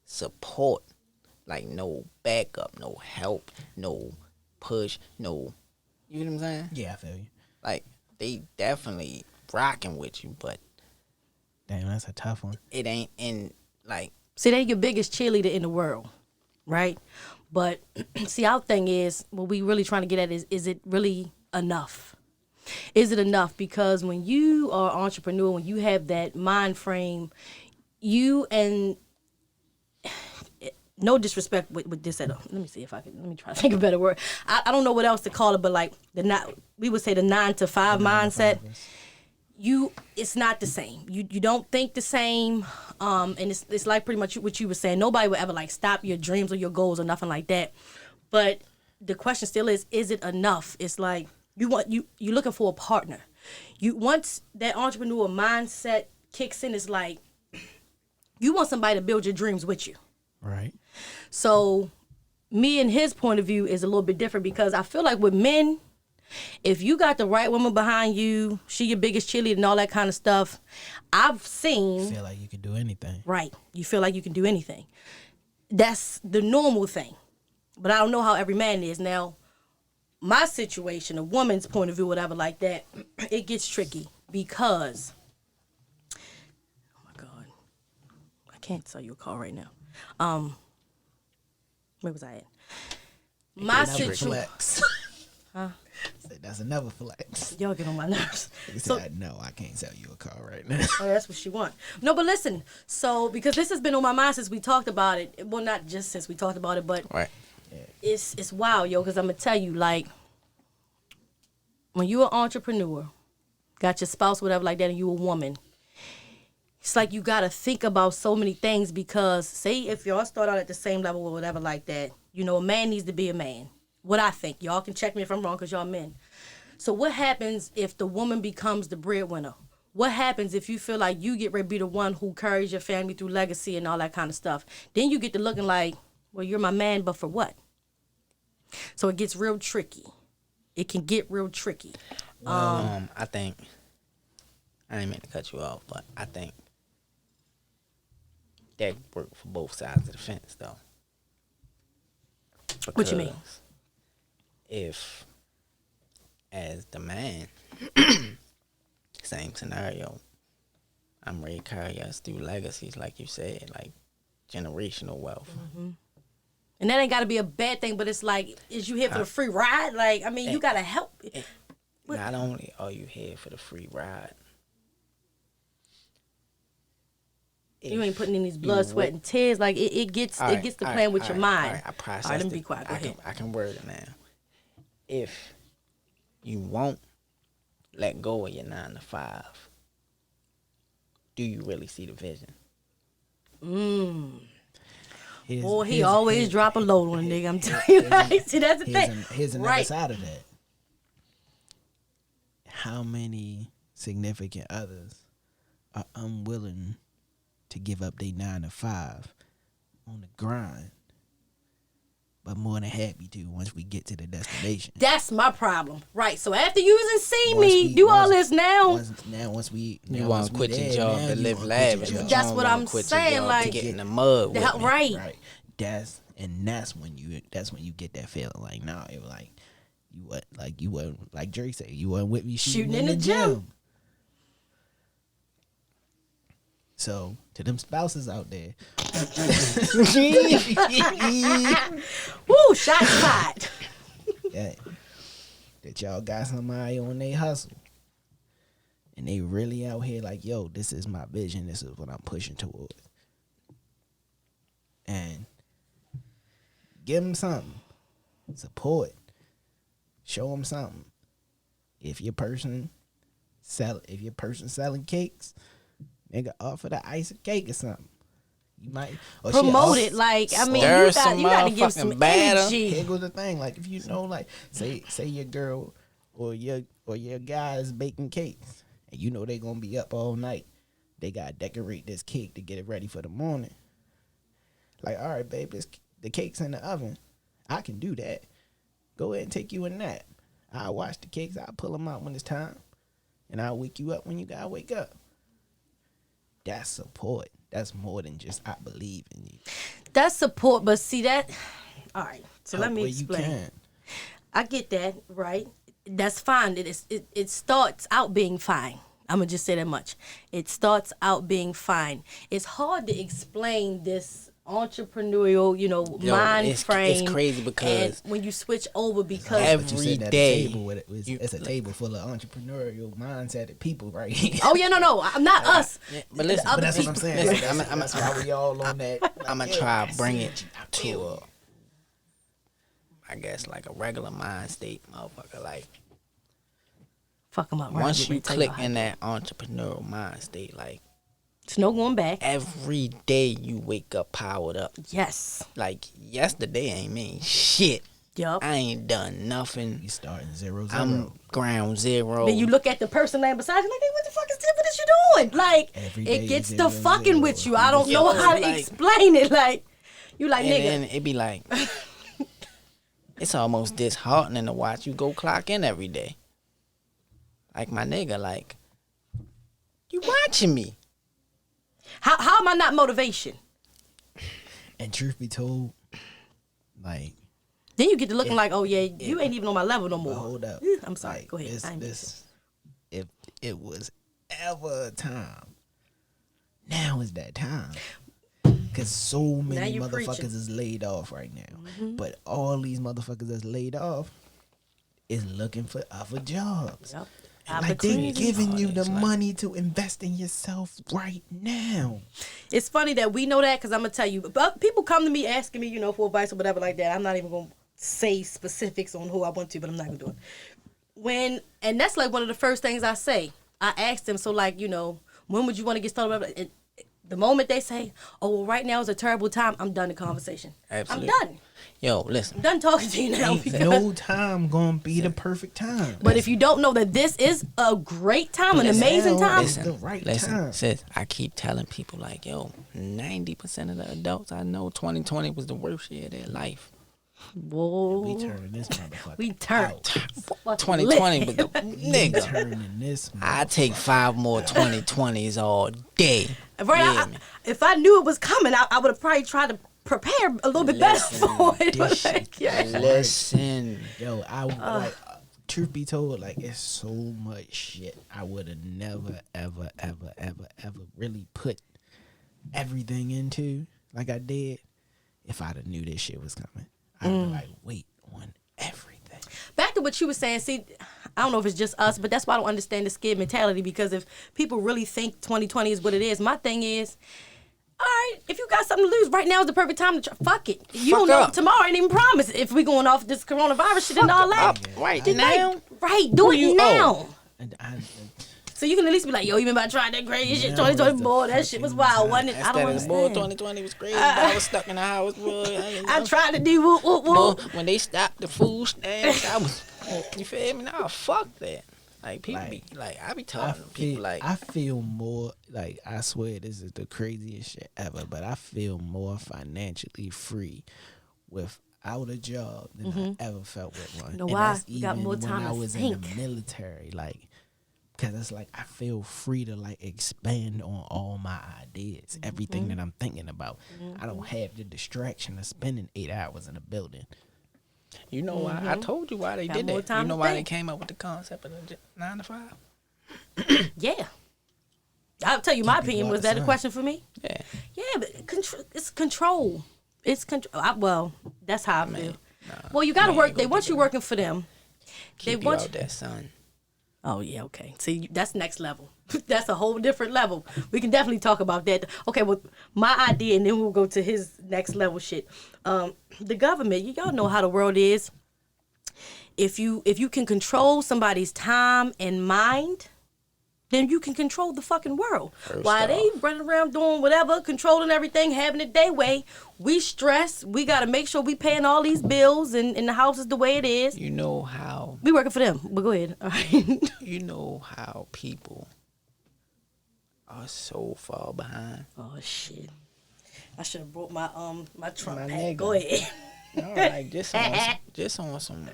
support, like no backup, no help, no push, no. You know what I'm saying? Yeah, I feel you. Like they definitely rocking with you, but Damn, that's a tough one. it ain't in like. See, they your biggest cheerleader in the world, right? But see, our thing is, what we really trying to get at is it really enough? Is it enough? Because when you are an entrepreneur, when you have that mind frame, you and no disrespect with this at all. Let me see if I can. Let me try to think of a better word. I don't know what else to call it, but like we would say the 9 to 5 mindset. It's not the same. You don't think the same, and it's like pretty much what you were saying. Nobody will ever like stop your dreams or your goals or nothing like that. But the question still is it enough? It's like you're looking for a partner. Once that entrepreneur mindset kicks in, it's like you want somebody to build your dreams with you. Right. So me and his point of view is a little bit different because I feel like with men, if you got the right woman behind you, she your biggest cheerleader and all that kind of stuff, I've seen. Feel like you can do anything. Right. You feel like you can do anything. That's the normal thing. But I don't know how every man is. Now, my situation, a woman's point of view, whatever like that, it gets tricky because, oh my God, I can't sell you a car right now. Where was I at? My situation. Flex. Huh? That's another flex. Y'all get on my nerves. He So, said, no, I can't sell you a car right now. oh, that's what she want. No, but listen. So, because this has been on my mind since we talked about it. Well, not just since we talked about it, but Right. it's wild, yo. Because I'm gonna tell you, like, when you're an entrepreneur, got your spouse, whatever, like that, and you a woman, it's like you gotta think about so many things. Because say if y'all start out at the same level or whatever, like that, you know, a man needs to be a man. What I think, y'all can check me if I'm wrong, because y'all men. So what happens if the woman becomes the breadwinner? What happens if you feel like you get ready to be the one who carries your family through legacy and all that kind of stuff? Then you get to looking like, well, you're my man, but for what? So it gets real tricky. It can get real tricky. I think I didn't mean to cut you off, but I think that worked for both sides of the fence, though. What you mean? Because if, as the man, same scenario, I'm ready to carry us through legacies, like you said, like generational wealth. Mm-hmm. And that ain't got to be a bad thing, but it's like, is you here for the free ride? Like, I mean, you got to help. Not only are you here for the free ride, You ain't putting in these blood, sweat, and tears. Like, it gets to playing with your mind. All right, I processed All right, let me it. be quiet. Go ahead. I can word it now. If you won't let go of your 9 to 5, do you really see the vision? Boy, he always drop a load on a nigga. I'm telling you. Like, see, that's the thing. Here's another side of that. How many significant others are unwilling to give up their 9 to 5 on the grind, but more than happy to once we get to the destination? That's my problem. Right. So after you done seen me do all this now. Once we You want to quit your job to live lavish. That's what I'm saying. Like, to get in the mud with me. Right. That's when you get that feeling like, nah, it was like you wasn't like Drake said, you wasn't with me shooting in the gym. So to them spouses out there, woo, shots fired. that y'all got somebody on their hustle, and they really out here like, yo, this is my vision, this is what I'm pushing towards, and give them something, support, show them something. If your person selling cakes, nigga, offer the ice and cake or something. You might promote it. Like, I mean, you got to give some energy. Here goes the thing. Like, if you know, like, say your girl or your guy is baking cakes, and you know they gonna be up all night. They gotta decorate this cake to get it ready for the morning. Like, all right, babe, the cake's in the oven. I can do that. Go ahead and take you a nap. I'll wash the cakes. I'll pull them out when it's time, and I'll wake you up when you gotta wake up. That's support. That's more than just I believe in you. That's support, but see that. All right, so help let me explain. I get that, right? That's fine. It starts out being fine. I'm gonna just say that much. It starts out being fine. It's hard to explain this entrepreneurial, mind frame. It's crazy because when you switch over, because every day it's a table full of entrepreneurial mindset people, right? Oh yeah, no, I'm not us. But listen, but that's what I'm saying. Listen, that's why we all on that. I'm gonna try to bring it to I guess like a regular mind state, motherfucker. Like, fuck them up. Once you click in that entrepreneurial mind state, like, it's no going back. Every day you wake up powered up. Yes. Like, yesterday ain't mean shit. Yup. I ain't done nothing. You starting 0-0. I'm ground zero. Then you look at the person laying beside you like, hey, what the fuck is you doing? Like, it gets to fucking with you. I don't know how to explain it. Like, you like, nigga. And it be like, it's almost disheartening to watch you go clock in every day. Like, my nigga, like, you watching me. How am I not motivation? And truth be told, like, then you get to looking like, oh yeah, you ain't even on my level no more. Hold up. I'm sorry. Like, go ahead. If it was ever a time, now is that time. Because so many motherfuckers is laid off right now. Mm-hmm. But all these motherfuckers that's laid off is looking for other jobs. Yep. Like, they're giving you the money to invest in yourself right now. It's funny that we know that, because I'm going to tell you, but people come to me asking me, for advice or whatever like that. I'm not even going to say specifics on who I went to, but I'm not going to do it. And that's like one of the first things I say. I ask them, so like, when would you want to get started? And the moment they say, oh, well, right now is a terrible time, I'm done the conversation. Absolutely. I'm done. Yo, listen. I'm done talking to you now. No time gonna be the perfect time. But if you don't know that this is a great time, an amazing time. Listen, the right time. Sis, I keep telling people like, yo, 90% of the adults I know, 2020 was the worst year of their life. Whoa. We turning this motherfucker. We turned. 2020 was the nigga. We turning this I take 5 more 2020s all day. Right. If I knew it was coming, I would have probably tried to prepare a little bit better for it. Listen. Yo, truth be told, like, it's so much shit I would have never, ever, ever, ever, ever really put everything into like I did if I'd have knew this shit was coming. I'd be like, wait on everything. Back to what you were saying, see, I don't know if it's just us, but that's why I don't understand the skid mentality, because if people really think 2020 is what it is, my thing is, all right, if you got something to lose, right now is the perfect time to try. Fuck it. You don't know. Tomorrow ain't even promised if we going off this coronavirus shit and all that. Right now? Right, do it now. So you can at least be like, yo, you remember I tried that crazy shit 2020, boy, that shit was wild, wasn't it? I don't Instead of boy, understand. 2020 was crazy. I was stuck in the house, boy. I tried to do whoop, whoop, Boy, whoop. when they stopped the food stamps, I was, you feel me? Nah, fuck that. Like, people be, like, I be talking to people like. I feel more, like, I swear this is the craziest shit ever, but I feel more financially free without a job than I ever felt with one. You know And why? that's You got even more time when I to was think. in the military, like, because it's like I feel free to, like, expand on all my ideas, everything that I'm thinking about. I don't have the distraction of spending 8 hours in a building. You know why? I told you why they Got did more that. time You know to why they think. came up with the concept of the 9 to 5? Yeah. I'll tell you my Keep opinion. people Was out that the a sun. question for me? Yeah. Yeah, but it's control. It's control. Well, that's how I feel. Well, you got to man, work. go They want get you that. working for them. Keep They you want out that sun. Oh, yeah, okay. See, that's next level. That's a whole different level. We can definitely talk about that. Okay, well, my idea, and then we'll go to his next level shit. The government, y'all know how the world is. If you can control somebody's time and mind, then you can control the fucking world. While they running around doing whatever, controlling everything, having it their way, we stress. We got to make sure we paying all these bills and the house is the way it is. You know how We working for them. But go ahead. All right. you know how people are so far behind. Oh shit! I should have brought my my Trump My hat. nigga. Go ahead. No, like just on some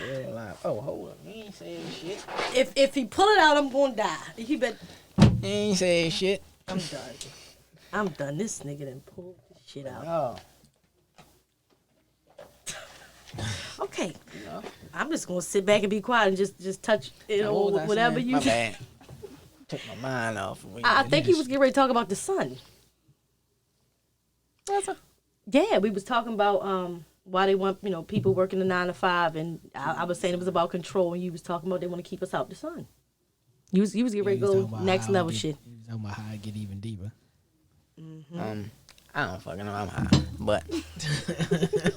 real life. Oh, hold up, you ain't saying shit. If he pull it out, I'm gonna die. He bet. You ain't saying shit. I'm done. I'm done. This nigga done pulled this shit out. Oh, Okay. no. I'm just gonna sit back and be quiet and just touch whatever you. My bad. Took my mind off. I think he was getting ready to talk about the sun. Yeah, we was talking about why they want people working the 9 to 5, and I was saying it was about control, and you was talking about they want to keep us out the sun. You was getting ready to go next level shit. You was talking about how I get even deeper. I don't fucking know. I'm high, but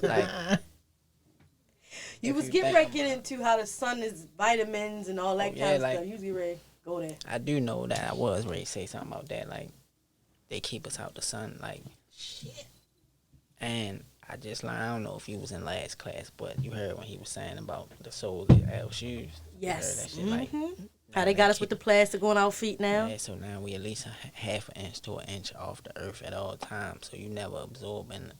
like You if was you getting think ready to get into how the sun is vitamins and all that yeah, kind of like- stuff. You was getting ready to go there. I do know that I was ready to say something about that. Like they keep us out the sun. Like Shit. and I just learned. I don't know if you was in last class, but you heard when he was saying about the soles of our shoes. You heard Yes. that shit, like, How they got us with the plastic on our feet now. yeah, so now we at least a half an inch to an inch off the earth at all times. So you never absorbing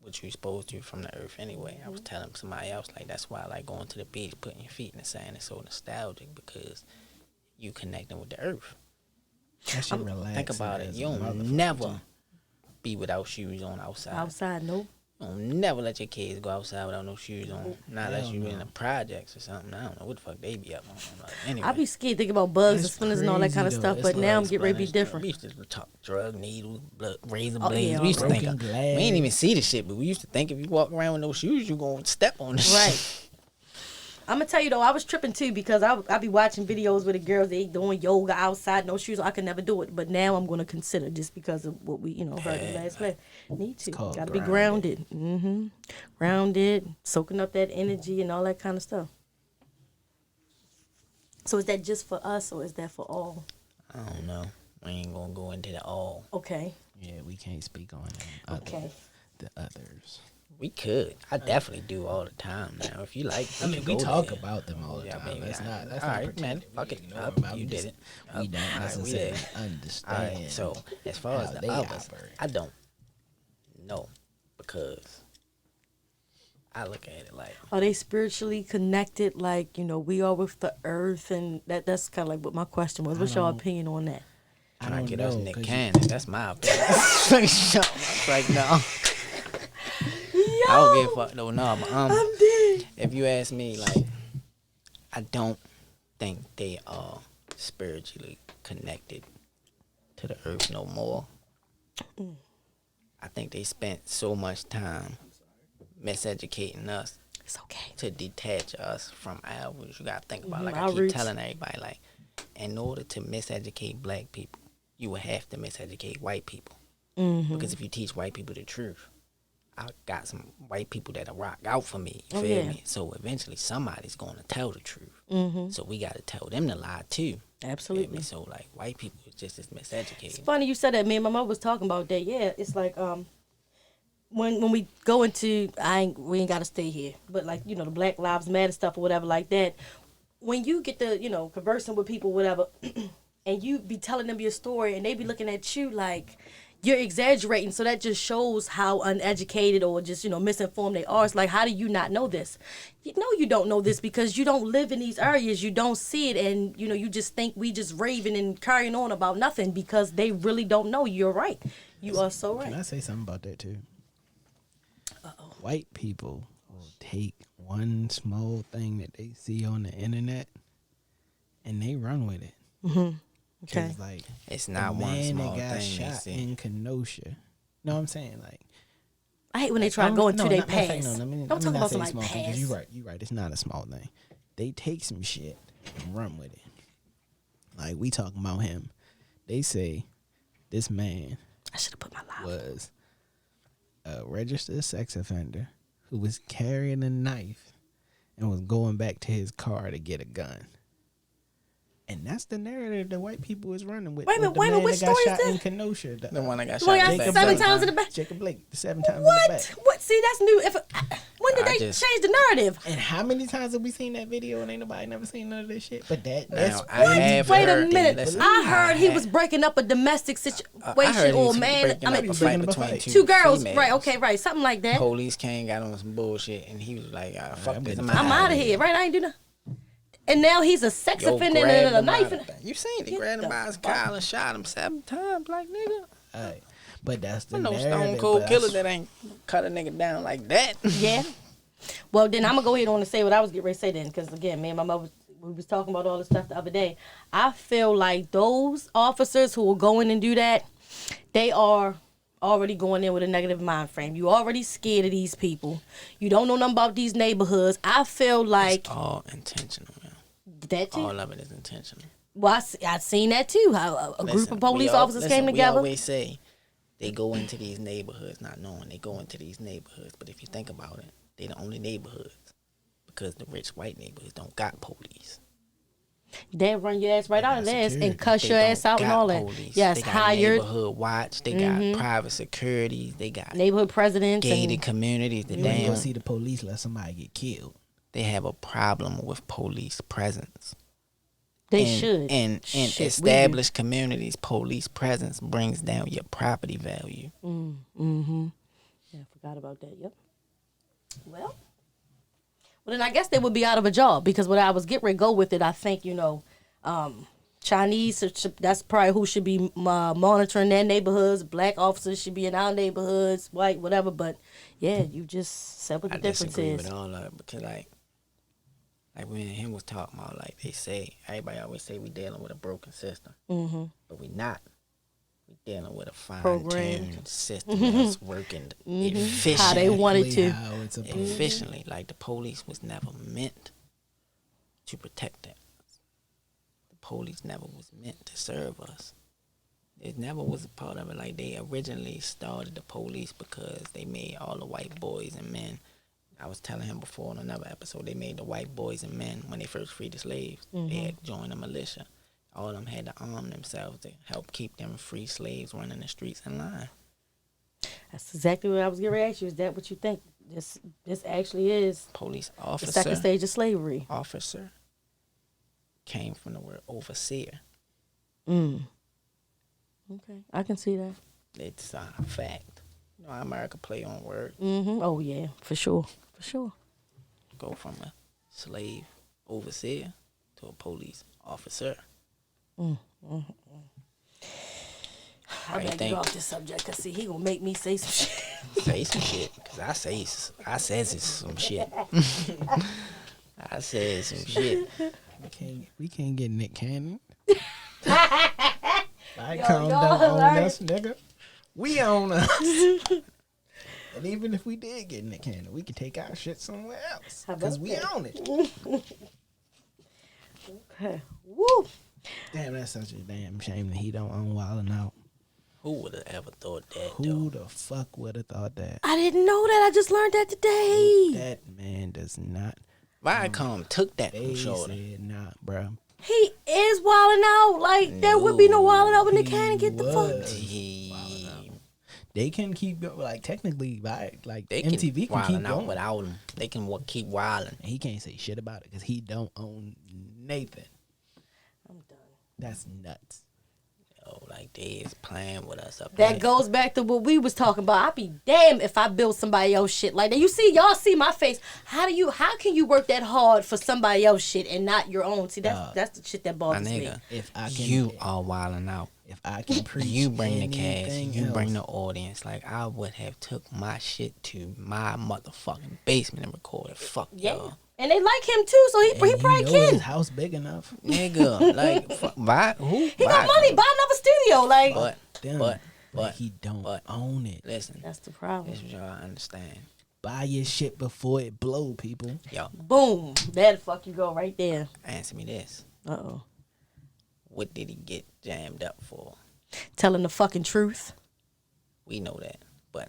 what you supposed to from the earth anyway. I was telling somebody else, like, that's why I like going to the beach, putting your feet in the sand is so nostalgic, because you connecting with the earth. That shit relaxing Think about it. as You a don't motherfucker, never too. be without shoes on outside. Outside, no. You don't never let your kids go outside without no shoes on. Not unless you in the projects or something. I don't know what the fuck they be up on. Like, anyway. I be scared thinking about bugs and It's spinners and all that kind of crazy, stuff, though. but It's now I'm like getting ready to be splashing. different. We used to talk drug needles, blood, razor Oh, blades. yeah, we used to think broken we glass. ain't even see the shit, but we used to think if you walk around with no shoes, you gonna step on the shit. Right. I'm gonna tell you though, I was tripping too because I be watching videos where the girls they doing yoga outside, no shoes. I could never do it, but now I'm gonna consider just because of what we heard in the last class. Need to, called gotta be grounded. Grounded, soaking up that energy and all that kind of stuff. So is that just for us or is that for all? I don't know. We ain't gonna go into the all. Okay. Yeah, we can't speak on Okay. the others. We could. I definitely do all the time now. If you like, I mean, we go talk there. about them all the Yeah, I time. mean, That's yeah. not. That's All not right, man. pretending Fuck we it. ignore Up. them. I'm You just- did it. We Up. don't All right, we necessarily there. understand. All right. So as far as how the they others, operate. I don't know, because I look at it like Are they spiritually connected like, we are with the earth and that's kinda like what my question was. What's your opinion on that? I trying don't to get us know, Nick 'cause Cannon. That's my opinion. It's like no. I don't give a fuck no, but I'm dead. if you ask me, like, I don't think they are spiritually connected to the earth no more. I think they spent so much time miseducating us It's okay. to detach us from our roots. You gotta think about it. Like Our I keep roots. telling everybody, like, in order to miseducate black people, you would have to miseducate white people. Because if you teach white people the truth, I got some white people that'll rock out for me. You feel yeah. me? So eventually somebody's gonna tell the truth. So we gotta tell them the lie too. Absolutely. So like white people is just as It's miseducated. funny you said that. Me and my mother was talking about that. Yeah, it's like when we go into we ain't gotta stay here, but like the Black Lives Matter stuff or whatever like that. When you get to conversing with people, whatever, and you be telling them your story, and they be looking at you like you're exaggerating. So that just shows how uneducated or just misinformed they are. It's like, how do you not know this? You don't know this because you don't live in these areas. You don't see it, and you just think we just raving and carrying on about nothing because they really don't know. You're right. You are so right. Can I say something about that too? White people will take one small thing that they see on the internet and they run with it. Mm-hmm. Okay. 'Cause, like, It's not the one man small that got thing they shot see. in Kenosha. Know what I'm saying? Like, I hate when they try to go into their not past. saying no, let Don't me talk not about say somebody's small thing, 'cause past. you're right. It's not a small thing. They take some shit and run with it. Like, we talking about him. They say this man I should have put my live. was a registered sex offender who was carrying a knife and was going back to his car to get a gun. And that's the narrative that white people is running with. Wait a minute, with the man which that got story is shot in that? Kenosha. The one that got The one shot that in the got back. 7 times in the back. Jacob Blake, the 7 times in What? the back. What? See, that's new. When did I they just- change the narrative? And how many times have we seen that video and ain't nobody never seen none of this shit? But that's Now, I have Wait a heard- minute. listen, I heard he had- was breaking up a domestic I situation heard he or was man. breaking I up mean, a breaking fight up a between fight. two two girls. females. Right. Okay. Right. Something like that. Police came, got on some bullshit, and he was like, "Fuck I'm this, getting I'm out of here. Right. I ain't do nothing. And now he's a sex offender and a knife. You seen it? Get Grabbed him the by his fuck- collar and shot him 7 times, like nigga. Alright. But that's the I know narrative. Stone Cold but Killer I- that ain't cut a nigga down like that. Yeah. Well, then I'm gonna go ahead on and say what I was getting ready to say then, because again, me and my mother, we was talking about all this stuff the other day. I feel like those officers who will go in and do that, they are already going in with a negative mind frame. You already scared of these people. You don't know nothing about these neighborhoods. I feel like It's all intentional, man. that too. All of it is intentional. Well, I seen that too. How a group Listen, of police we al- officers listen, came We together. always say they go into these neighborhoods not knowing they go into these neighborhoods, but if you think about it, they the only neighborhoods because the rich white neighborhoods don't got police. They run your ass right out of got there security. and cuss They your don't ass out and got all that. police. Yes, they got hired neighborhood watch. They got private securities. They got neighborhood presidents gated and communities. The You ain't damn gonna see the police let somebody get killed. they have a problem with police presence. they in, should. In Shit, we do. established communities, police presence brings down your property value. Mm-hmm. Yeah, I forgot about that. Yep. Well, then I guess they would be out of a job because when I was getting ready to go with it, I think Chinese. That's probably who should be monitoring their neighborhoods. Black officers should be in our neighborhoods. White, whatever. But yeah, you just said what the I difference disagree is. with all of it because like me and him was talking about, like they say, everybody always say we dealing with a broken system, but we not. We dealing with a Programmed. fine-tuned system that's working efficiently. How they wanted to. How it's supposed Efficiently, like the police was never meant to protect us. The police never was meant to serve us. It never was a part of it. Like they originally started the police because they made all the white boys and men. I was telling him before on another episode, they made the white boys and men when they first freed the slaves. They had joined the militia. All of them had to arm themselves to help keep them free slaves running the streets in line. That's exactly what I was getting ready to ask you. Is that what you think? This actually is Police the officer. second stage of slavery. Officer came from the word overseer. Okay, I can see that. It's a fact. You know how America play on words. Oh yeah, for sure. Go from a slave overseer to a police officer. I How you gotta think? get off this subject because see, he gonna make me say some shit. Say some shit, cause I says some shit. I said some shit. we can't get Nick Cannon. I Yo, calm y'all down on hilarious. us, nigga. We own us. And even if we did get Nick Cannon, we could take our shit somewhere else How about because we that? own it. Okay. Woo. Damn, that's such a damn shame that he don't own Wildin' Out. Who would have ever thought that? Who Though? the fuck would have thought that? I didn't know that. I just learned that today. That man does not. Viacom took that They from Shorty. said, nah, bro. He is wilding out. Like, there would be no wilding out when they He can't get the fuck. They can keep going. Like, technically, like They MTV can keep wilding out going. without him. They can keep wilding. And he can't say shit about it because he don't own Nathan. I'm done. That's nuts. Oh, like they is playing with us up That there. goes back to what we was talking about. I'd be damned if I build somebody else shit like that. Y'all see my face. How can you work that hard for somebody else shit and not your own? See, that's the shit that My bothers me. nigga, If I can, you are wilding out. If I can preach, You bring the cash. anything You bring the else, audience. Like, I would have took my shit to my motherfucking basement and recorded. Fuck y'all. And they like him too, so he and probably you know can. his house big enough. Nigga, like, buy who? He got money. Buy another studio. Like, But he don't own it. Listen, that's the problem. this is what y'all understand. Buy your shit before it blow, people. Yo, Boom. There the fuck you go right there. answer me this. Uh-oh. What did he get jammed up for? Telling the fucking truth. We know that. But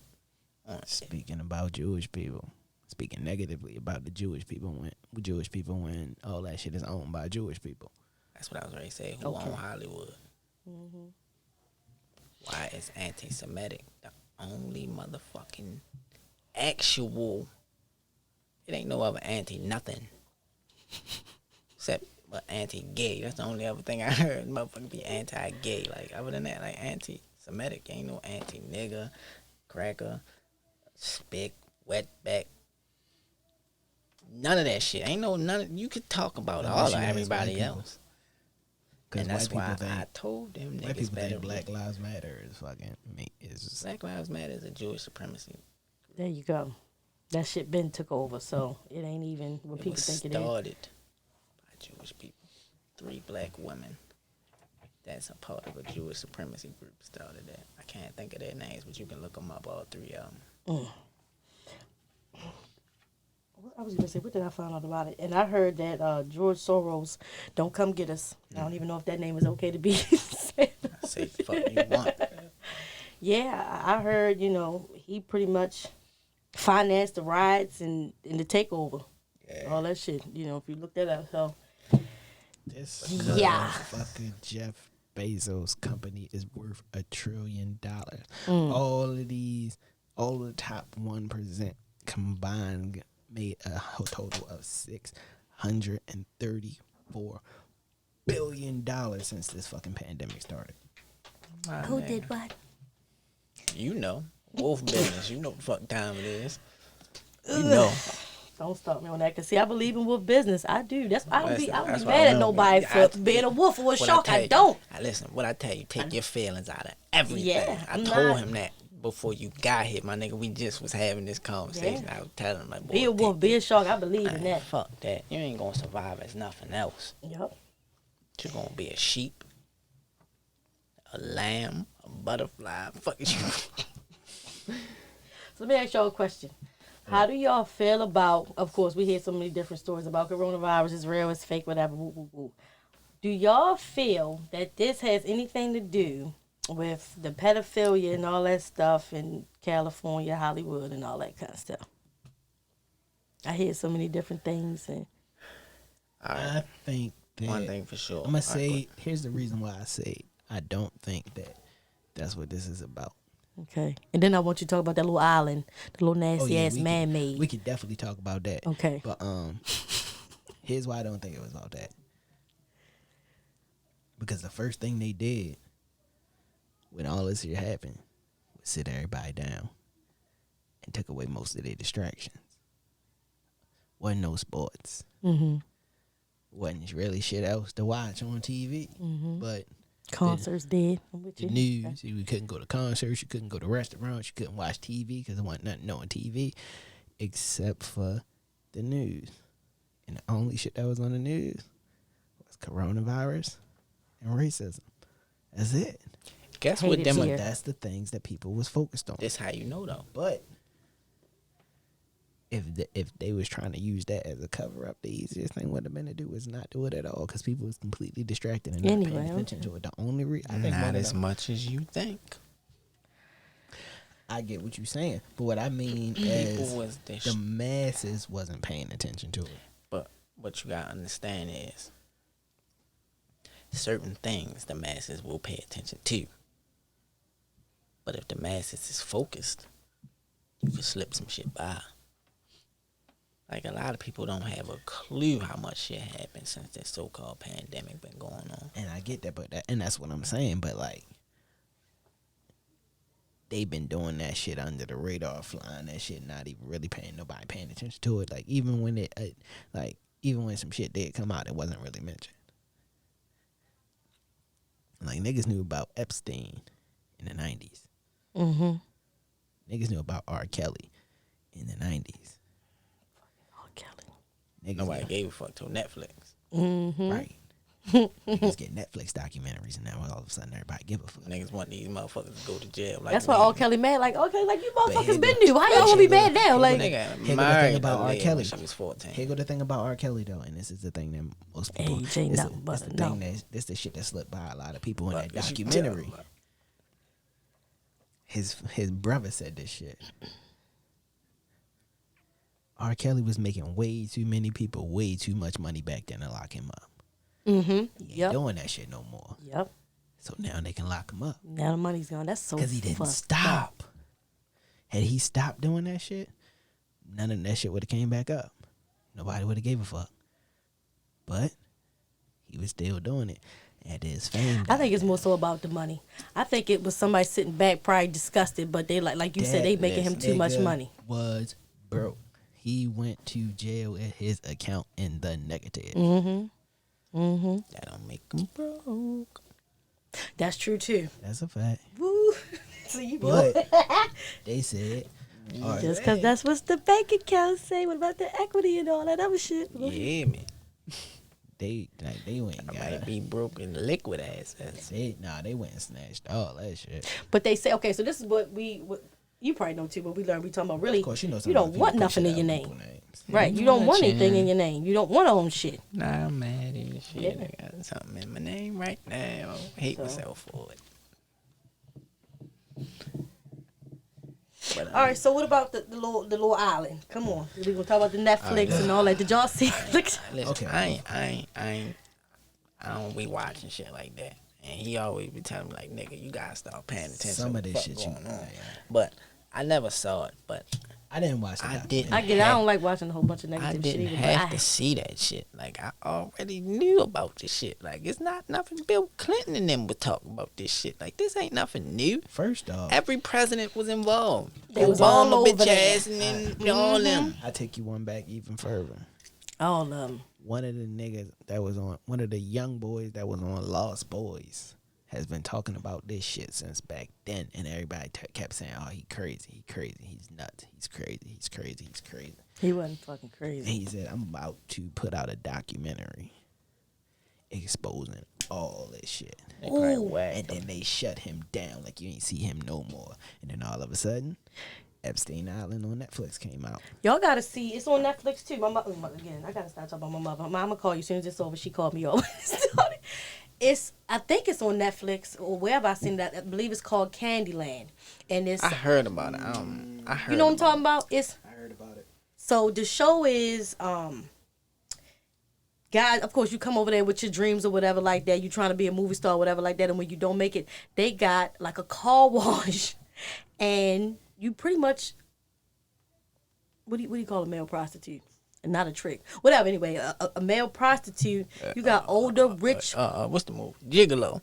Speaking about Jewish people, speaking negatively about the Jewish people when all that shit is owned by Jewish people. that's what I was ready to say. Who Okay. own Hollywood? Why is anti-Semitic the only motherfucking actual? It ain't no other anti-nothing. Except anti-gay. That's the only other thing I heard. Motherfucker be anti-gay. Like, other than that, like, anti-Semitic. Ain't no anti-nigger, cracker, spick, wetback. None of that shit. Ain't no none. You could talk about Unless all you of ask everybody white people. else. And that's why I told them White niggas people better think Black read. Lives Matter is fucking me. It's just, Black Lives Matter is a Jewish supremacy. There you go. That shit been took over, so it ain't even what It people was think it is. started by Jewish people. 3 black women that's a part of a Jewish supremacy group started that. I can't think of their names, but you can look them up, all 3 of them. I was gonna say, what did I find out about it? And I heard that George Soros don't come get us. I don't even know if that name is okay to be said. Say the fuck you want. Yeah, I heard, he pretty much financed the riots and the takeover. Yeah. All that shit. If you look that up, so this Yeah. fucking Jeff Bezos company is worth $1 trillion. Mm. All the top 1% combined made a total of $634 billion since this fucking pandemic started. My who nigga. did what? You know. Wolf business. You know what the fuck time it is. You know. Don't stop me on that. Cause see, I believe in wolf business. I do. I don't be That's what mad I at know. nobody for being a wolf or a What shark. tell I you- don't. Listen, what I tell you, take your feelings out of everything. Yeah, I I'm told not- him that before you got here, my nigga. We just was having this conversation. Yeah. I was telling him, like, boy, Be a wolf, be a shark. I believe in man, that. fuck that. You ain't gonna survive as nothing else. Yep. You gonna be a sheep, a lamb, a butterfly. Fuck you. So let me ask y'all a question. How do y'all feel about, of course, we hear so many different stories about coronavirus, it's real, it's fake, whatever, woo, woo, woo. Do y'all feel that this has anything to do with the pedophilia and all that stuff in California, Hollywood, and all that kind of stuff? I hear so many different things. And I think that One thing for sure. I'm gonna All right, say here's the reason why I say I don't think that that's what this is about. okay. And then I want you to talk about that little island, the little nasty ass we man-made. could definitely talk about that. Okay. But here's why I don't think it was about that. Because the first thing they did when all this here happened was sit everybody down and took away most of their distractions. Wasn't no sports. Mm-hmm. Wasn't really shit else to watch on TV. Mm-hmm. But Concerts did. I'm with the you. news, you couldn't go to concerts, you couldn't go to restaurants, you couldn't watch TV because there wasn't nothing on TV except for the news. And the only shit that was on the news was coronavirus and racism. That's it. Guess Hate what it them? here. That's the things that people was focused on. This how you know though. But if they was trying to use that as a cover up, the easiest thing would have been to do was not do it at all because people was completely distracted and not Anyway, paying attention okay. to it. The only reason I think Not one of as them- much as you think. I get what you're saying, but what I mean People is was the masses wasn't paying attention to it. But what you gotta understand is certain things the masses will pay attention to. But if the masses is focused, you can slip some shit by. Like, a lot of people don't have a clue how much shit happened since this so-called pandemic been going on. And I get that, and that's what I'm saying. But like, they've been doing that shit under the radar, flying that shit, not even really nobody paying attention to it. Like, even when even when some shit did come out, it wasn't really mentioned. Like, niggas knew about Epstein in the 90s. Mm-hmm. Niggas knew about R. Kelly in the 90s. R. Kelly. Niggas Nobody knew, gave a fuck till Netflix. Mm-hmm. right. Niggas get Netflix documentaries, and now all of a sudden everybody give a fuck. Niggas want these motherfuckers to go to jail. Like, That's why R. Kelly mad. Like, okay, like you But here motherfuckers been go- new. How y'all gonna be mad now? Like, nigga Here go the married thing about a R. lady Kelly. when she was 14. Here go the thing about R. Kelly though, and this is the thing that most people. Age ain't this nothing is- but this the a thing number. this the shit that slipped by a lot of people in Fuck that is you documentary. talking about? His brother said this shit. R. Kelly was making way too many people way too much money back then to lock him up. mm-hmm. He ain't Yep. doing that shit no more. Yep. So now they can lock him up Now the money's gone. That's so because he didn't fucked stop. Had he stopped doing that shit, none of that shit would have came back up. Nobody would have gave a fuck. But he was still doing it. And his fame. I think it's more so about the money. I think it was somebody sitting back, probably disgusted, but they like you said, they making him too much money. Was broke. He went to jail at his account in the negative. Mm-hmm. Mm-hmm. That don't make them broke. That's true too. That's a fact. Woo. So you know. But they said, all right, Just because that's what the bank account say. What about the equity and all that other shit? Yeah, man. they went and I got might be broke in liquid assets. they went and snatched all that shit. But they say, okay, so this is what you probably know too, but we learned, we talking about really, Of course, you know you don't sometimes want people put nothing shit in your out name. people's names. Right. You don't want anything Watching. in your name. You don't want to own shit. Nah, I'm mad at shit. Yeah. I got something in my name right now. I hate So. myself for it. But, All right, so what about the little island? Come on. We gonna talk about the Netflix and all that. Did y'all see? listen, Okay. I don't be watching shit like that. And he always be telling me like, nigga, you gotta start paying attention. Some to of what this the fuck shit you. going on. Yeah. But I never saw it. But I didn't watch the I documentary. didn't. I get it. I don't like watching a whole bunch of I negative shit didn't either. have But to see that shit. Like, I already knew about this shit. Like, it's not nothing Bill Clinton and them would talk about this shit. Like, this ain't nothing new. First off, Every president was involved. They was all Obama, over bitch there. ass, and then all them. I take you one back even further. all of them. One of the niggas that was on, one of the young boys that was on Lost Boys has been talking about this shit since back then, and everybody kept saying, "Oh, he crazy, he's nuts, he's crazy." He wasn't fucking And crazy. he said, "I'm about to put out a documentary exposing all this shit." Ooh. And then they shut him down, like you ain't see him no more. And then all of a sudden, Epstein Island on Netflix came out. Y'all gotta see. It's on Netflix too. My mother, again, I gotta start talking about my mother. I'm gonna call you as soon as it's over. She called me over. I think it's on Netflix or wherever I seen that. I believe it's called Candyland, and it's I heard about it. I heard. you know what I'm talking about. It's I heard about it. so the show is guys, of course you come over there with your dreams or whatever like that. You trying to be a movie star or whatever like that, and when you don't make it, they got like a car wash, and you pretty much what do you call a male prostitute? Not a trick. Whatever. Anyway, a male prostitute. You got older, rich. What's the movie? Gigolo.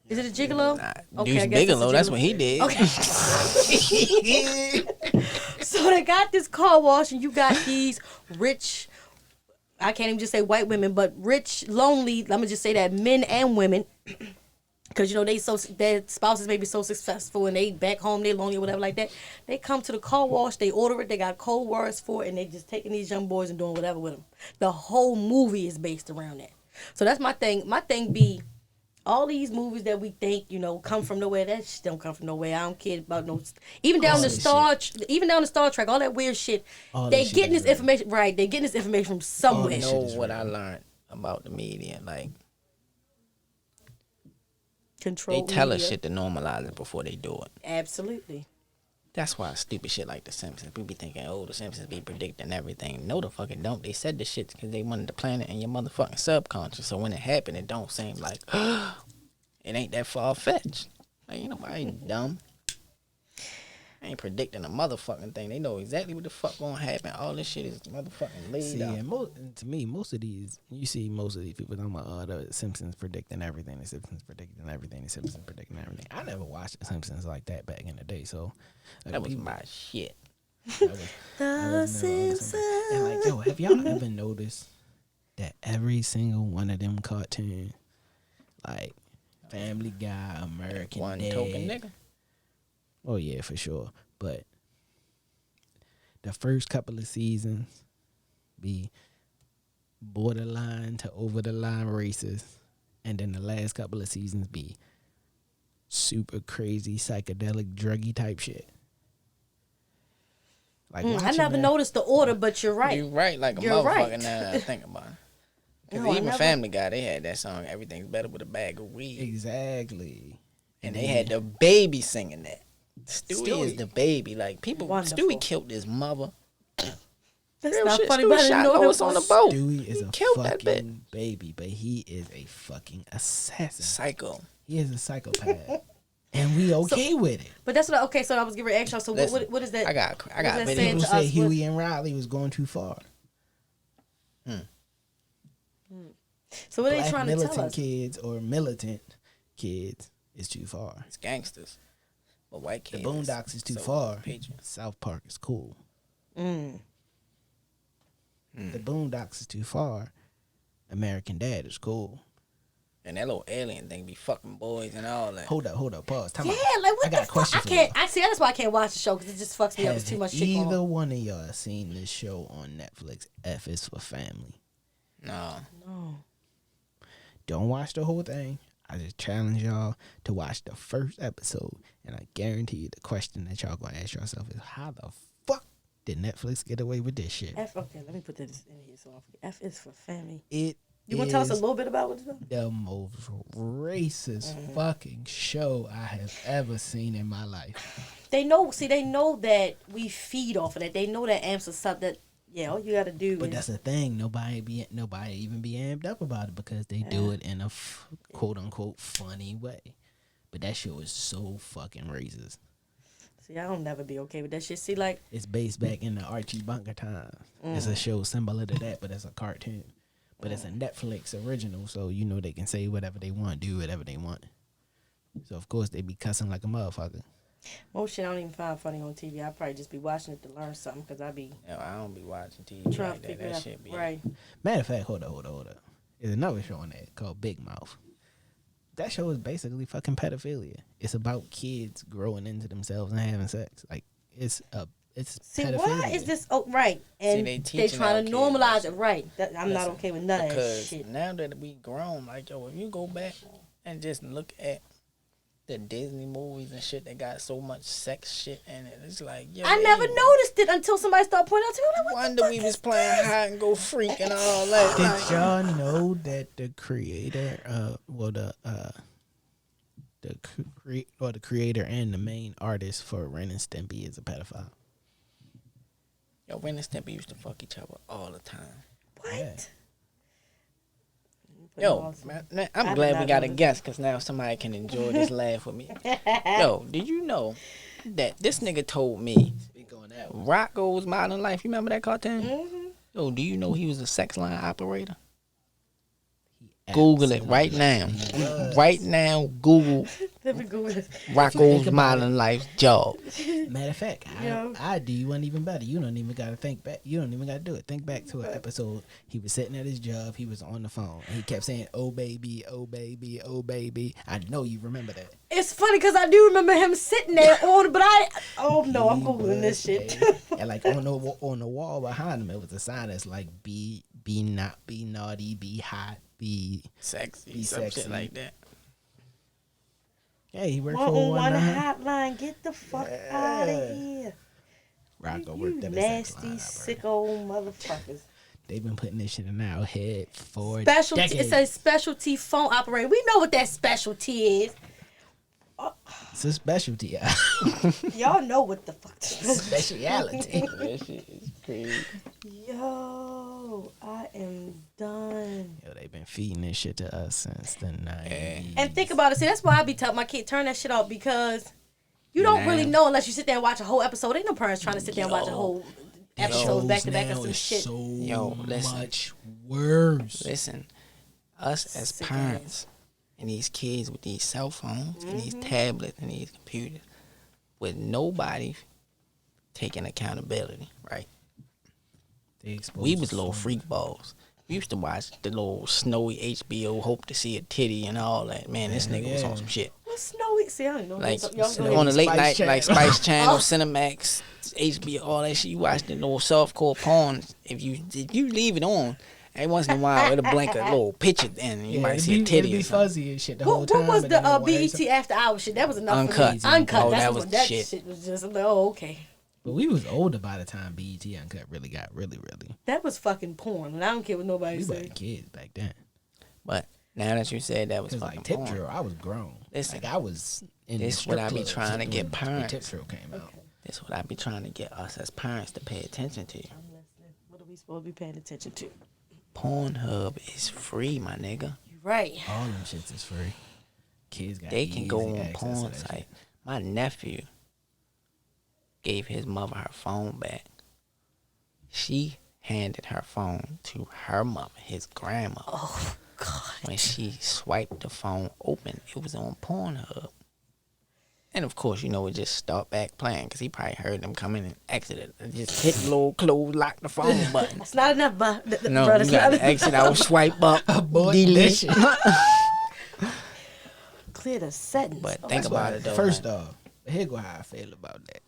Is it a gigolo? Nah, Okay, Deuce I guess it's a Bigelow. That's gigolo. what he did. Okay. So they got this car wash, and you got these rich. I can't even just say white women, but rich, lonely. Let me just say that men and women. Because, you know, their spouses may be so successful and they back home, they lonely or whatever like that. They come to the car wash, they order it, they got code words for it, and they just taking these young boys and doing whatever with them. The whole movie is based around that. So that's my thing. My thing be, all these movies that we think, you know, come from nowhere, that shit don't come from nowhere. I don't care about no, even down to Star Trek, all that weird shit. All They that shit getting is this information, right, they getting this information from somewhere. that You shit know is what real. I learned about the media? Like, Control they tell us media. shit to normalize it before they do it. Absolutely. That's why stupid shit like The Simpsons. We be thinking, oh, The Simpsons be predicting everything. No, the fucking don't. They said this shit because they wanted to plant it in your motherfucking subconscious. So when it happened, it don't seem like, it ain't that far-fetched. Like, ain't nobody dumb. I ain't predicting a motherfucking thing. They know exactly what the fuck gonna happen. All this shit is motherfucking laid See, out. and to me, most of these people talking about the Simpsons predicting everything. The Simpsons predicting everything. The Simpsons predicting everything. I never watched The Simpsons like that back in the day. So That was my shit. The Simpsons. And like, yo, have y'all ever noticed that every single one of them cartoons, like Family Guy, American One Dad, token nigga. oh yeah, for sure. But the first couple of seasons be borderline to over the line racist, and then the last couple of seasons be super crazy psychedelic druggy type shit. Like I never noticed the order, but you're right. You right like a You're motherfucker right. now that I think about it. Because No, I even never- Family Guy, they had that song, Everything's Better with a Bag of Weed. Exactly. And they had the baby singing that. Stewie Stewie. is the baby. Like, people, Wonderful. Stewie killed his mother. That's Real not shit. funny, Stewie but I didn't shot know Lois that on the was- boat. Stewie is He a killed that fucking baby, but he is a fucking assassin. Psycho. He is a psychopath. And we okay with it. But that's what. Okay, so I was giving action. So Listen, what is that? I got that saying videos. People to say us Huey and Riley was going too far. So what are they Black trying to tell militant us? kids or militant kids is too far. It's gangsters. But white The kids. Boondocks is too so far. patriots. South Park is cool. Mm. The Boondocks is too far. American Dad is cool. And that little alien thing be fucking boys and all that. Hold up, pause. Time Yeah, out. like what I the got a fuck? question I for can't. you. I see. That's why I can't watch the show because it just fucks me up. It's too much shit going Either on. one of y'all seen this show on Netflix, F is for Family? No. No. Don't watch the whole thing. I just challenge y'all to watch the first episode, and I guarantee you the question that y'all gonna ask yourself is, how the fuck did Netflix get away with this shit? F. Okay, let me put this in here so I forget. F is for family. It You want to tell us a is little bit about what it's about? the most racist fucking show I have ever seen in my life. They know. See, they know that we feed off of that. They know that amps us up. That yeah, all you got to do But is. that's the thing. Nobody even be amped up about it because they do it in a quote unquote funny way. But that show is so fucking racist. See, I don't never be okay with that shit. See, like It's based back in the Archie Bunker times. It's a show similar to that, but it's a cartoon. But it's a Netflix original, so you know they can say whatever they want, do whatever they want. So of course they be cussing like a motherfucker. most shit I don't even find funny on TV. I probably just be watching it to learn something because I be Yo, I don't be watching TV trying like to that. figure it That out. shit be Right. Matter of fact, hold up. There's another show on there called Big Mouth. That show is basically fucking pedophilia. It's about kids growing into themselves and having sex. Like it's See, pedophilia. why is this? Oh, right. And they they teaching trying our to kids normalize that it. Right. I'm not Listen, okay with none of that Because shit. now that we grown, like, yo, if you go back and just look at the Disney movies and shit that got so much sex shit in it, it's like, yo, I never noticed it until somebody started pointing out to me. I'm like, what wonder the we fuck was is playing this? hide and go freak and all that. Did Like, y'all know that the creator, the creator and the main artist for Ren and Stimpy is a pedophile? yo, Ren and Stimpy used to fuck each other all the time. What? Yeah. Yo, man, I'm I did glad not we got know a this. guest because now somebody can enjoy this laugh with me. Yo, did you know that this nigga told me Rocco's Modern Life? You remember that cartoon? Mm-hmm. Yo, do you know he was a sex line operator? Google it right now. Right now, Google Let me Google this. Rocco's Modern Life job. Matter of fact, Yo. I do you one even better. You don't even gotta think back. You don't even gotta do it. Think back to an episode. He was sitting at his job. He was on the phone. And he kept saying, "Oh baby, oh baby, oh baby." I know you remember that. It's funny because I do remember him sitting there on, but oh no, I'm He Googling this was shit. and like on the wall behind him, it was a sign that's like be naughty, be hot, be Sexy, Be some sexy. shit like that. Hey, he worked One for on one 1-9. hotline. Get the fuck out of here. Rocco You worked at a sex nasty, line sicko motherfuckers. They've been putting this shit in our head for Specialty. decades. It says specialty phone operator. We know what that specialty is. It's a specialty. Y'all know what the fuck. Speciality. That shit is crazy. Yo, I am done. Yo, they've been feeding this shit to us since the 90s. And think about it. See, that's why I be telling my kid, turn that shit off, because you don't really know unless you sit there and watch a whole episode. Ain't no parents trying to sit there and watch a whole episode back to back of some shit. So listen. much worse. Listen, us as Sick parents and these kids with these cell phones and these tablets and these computers, with nobody taking accountability, right? We was little freak balls. We used to watch the little snowy HBO, hope to see a titty and all that. Man, this nigga was on some shit. What's snowy? See, I don't know. Like Y'all on the late night, Channel. like Spice Channel, Cinemax, HBO, all that shit. You watch the little softcore porn. If you leave it on, every once in a while it'll blink a little picture and you might see a titty. It'd be or something. fuzzy and shit the whole What time. was and the then BET After Hours shit? That was enough Uncut. for me. Uncut. Oh, That's that what was that shit. shit was just like, oh, okay. But we was older by the time BET Uncut really got really. That was fucking porn, and I don't care what nobody We says. were kids back then. But now that you said that was Cause fucking like Tip porn, Drill, I was grown. Listen, like I was in this the what strip I be clubs trying to when get parents. Tip Drill came out. that's what I be trying to get us as parents to pay attention to. I'm listening. What are we supposed to be paying attention to? Pornhub is free, my nigga. You're right. All them shits is free. Kids got They can go easy on access to porn that site. shit. My nephew gave his mother her phone back. She handed her phone to her mother, his grandmother. Oh God. When she swiped the phone open, it was on Pornhub. And of course, you know, it just stopped back playing because he probably heard them coming and exited. Just hit the little close, lock the phone button. That's not enough, No, brother. you got to exit out, swipe up, delete. Clear the settings. But Oh, think that's about why- it though. First man. off, here go how I feel about that.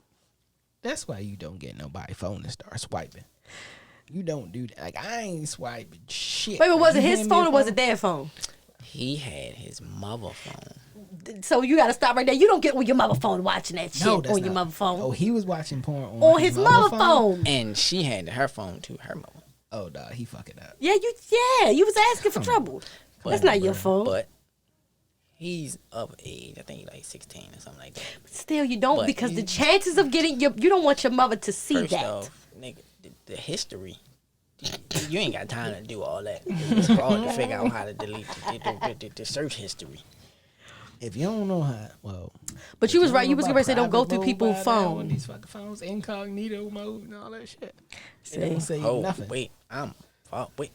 That's why you don't get nobody phone and start swiping. You don't do that. Like I ain't swiping shit. Wait, but was it You his hand me phone a or was it their phone? He had his mother phone. So you got to stop right there. You don't get on your mother phone watching that shit No, that's on your not- mother phone. Oh, he was watching porn on his mother phone. And she handed her phone to her mother. Oh, dog, he fucking up. Yeah, you was asking for trouble. That's not your phone. But he's of age. I think he's like 16 or something like that. Still, you don't But because the you- chances of getting you don't want your mother to see First that. off, nigga, the history. You ain't got time to do all that. It's hard to figure out how to delete the search history. If you don't know how, well. But if you was don't right. You know was about gonna say don't go private through mode people's by now on phone. These fucking phones, incognito mode and all that shit. See? It don't say Oh, nothing. wait. Wait.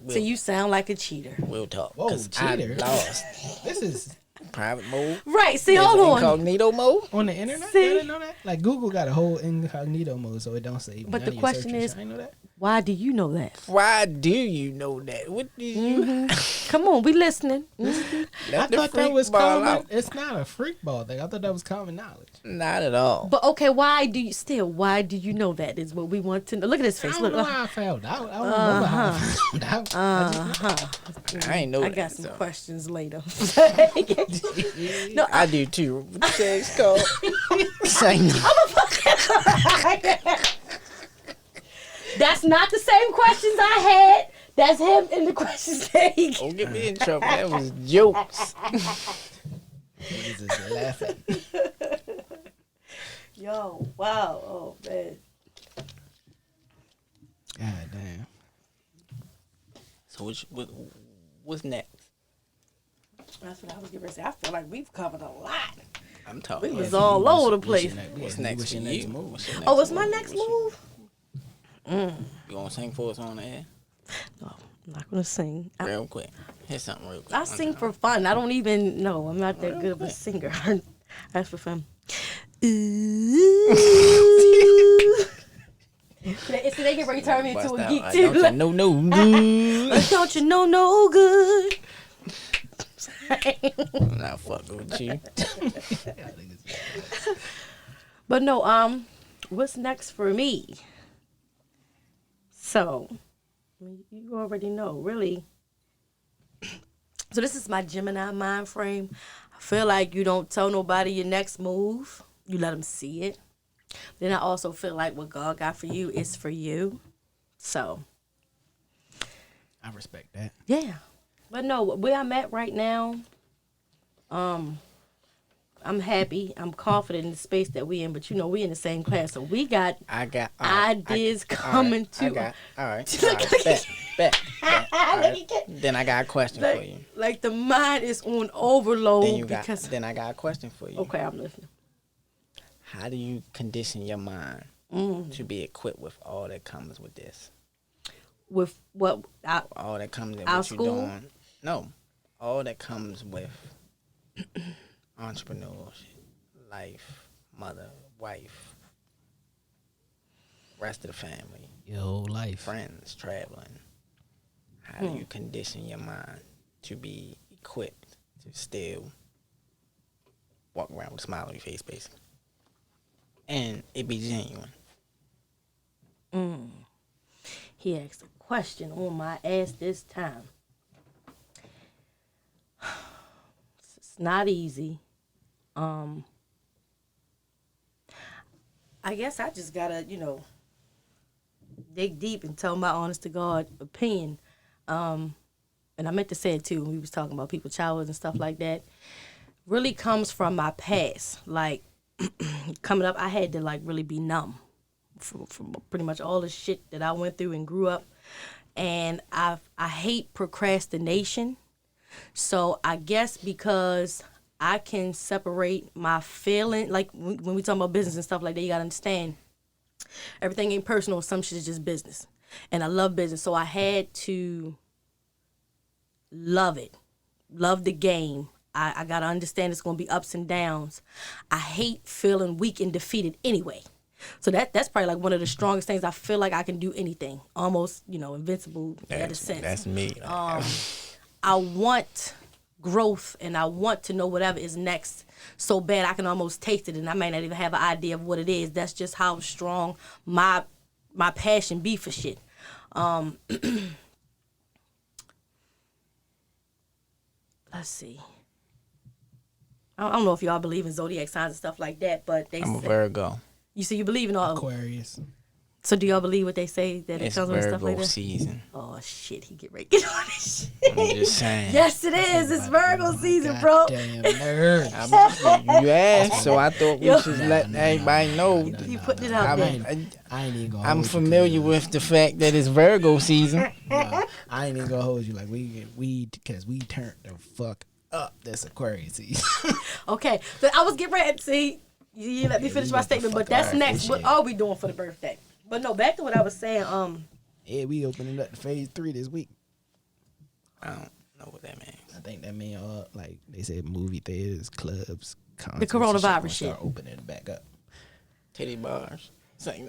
So you sound like a cheater. We'll talk. Whoa, 'Cause I cheater. lost. This is Private mode. Right. See, There's hold on. incognito mode. on the internet. See? You didn't know that? Like Google got a whole incognito mode, so it don't say. But none the of your question searches. is- I know that. Why do you know that? Why do you know that? What do you? Come on, we listening. Let I thought that was freak ball common. out. It's not a freak ball thing. I thought that was common knowledge. Not at all. But okay, why do you know that is what we want to know. Look at his I face. don't know Look. how I found out. I don't remember how I found out. I ain't know I that. got some so. questions later. No, I do too. What you say it's called? Say no. That's not the same questions I had. That's him in the questions that he gave. Don't get me in trouble. That was jokes. Niggas is laughing. Yo, wow. Oh, man. God damn. So what's next? That's what I was going to say. I feel like we've covered a lot. I'm talking. We was all over the place. What's next for you? What's your next Oh, what's my move? next move? You gonna sing for us on the air? No, I'm not going to sing. Real quick. Here's something real quick. I sing for fun. I don't even know. I'm not that good of a singer. That's for fun. Ooh. So they can turn me into a geek too. Don't you know no. Don't you know no good? I'm not fucking with you. But no, what's next for me? So, you already know, really. So this is my Gemini mind frame. I feel like you don't tell nobody your next move. You let them see it. Then I also feel like what God got for you is for you. So, I respect that. yeah. But no, where I'm at right now, I I'm happy. I'm confident in the space that we in. But you know, we in the same class, so we got ideas coming too. All right. Bet. All right. Then I got a question for you. Like the mind is on overload. Then I got a question for you. Okay, I'm listening. How do you condition your mind to be equipped with all that comes with this? With what? All that comes with our what you're school? doing. No, all that comes with entrepreneurship, life, mother, wife, rest of the family, Your whole life. friends, traveling. How do you condition your mind to be equipped to still walk around with a smile on your face, basically, and it be genuine? He asked a question on my ass this time. It's not easy. I guess I just gotta, dig deep and tell my honest to God opinion. And I meant to say it too when we was talking about people's childhoods and stuff like that. Really comes from my past. Like coming up, I had to like really be numb from pretty much all the shit that I went through and grew up. And I hate procrastination. So I guess because I can separate my feeling, like when we talk about business and stuff like that, you gotta understand everything ain't personal. Some shit is just business. And I love business. So I had to love it, love the game. I gotta understand it's gonna be ups and downs. I hate feeling weak and defeated anyway. So that's probably like one of the strongest things. I feel like I can do anything, almost, invincible in a sense. That's me. I want growth and I want to know whatever is next so bad I can almost taste it and I might not even have an idea of what it is. That's just how strong my passion be for shit. Let's see. I don't know if y'all believe in zodiac signs and stuff like that, but I'm a Virgo. You say you believe in all Aquarius. So do y'all believe what they say that it comes with stuff like Virgo that? season. Oh shit, he get ready to get on this shit. I'm just saying. Yes, it is. It's Virgo season, bro. Damn nerves. You asked, so I thought we should let everybody know. You put it out there. I ain't even gonna I'm hold you, familiar with the fact that it's Virgo season. No, I ain't even gonna hold you. Like because we turned the fuck up. That's Aquarius season. Okay, so I was getting ready. See, you let me finish my statement, but that's next. What are we doing for the birthday? But no, back to what I was saying. Yeah, we opening up to phase 3 this week. I don't know what that means. I think that mean like they said, movie theaters, clubs, concerts. The coronavirus shit. Start opening it back up. Titty bars. Yo, did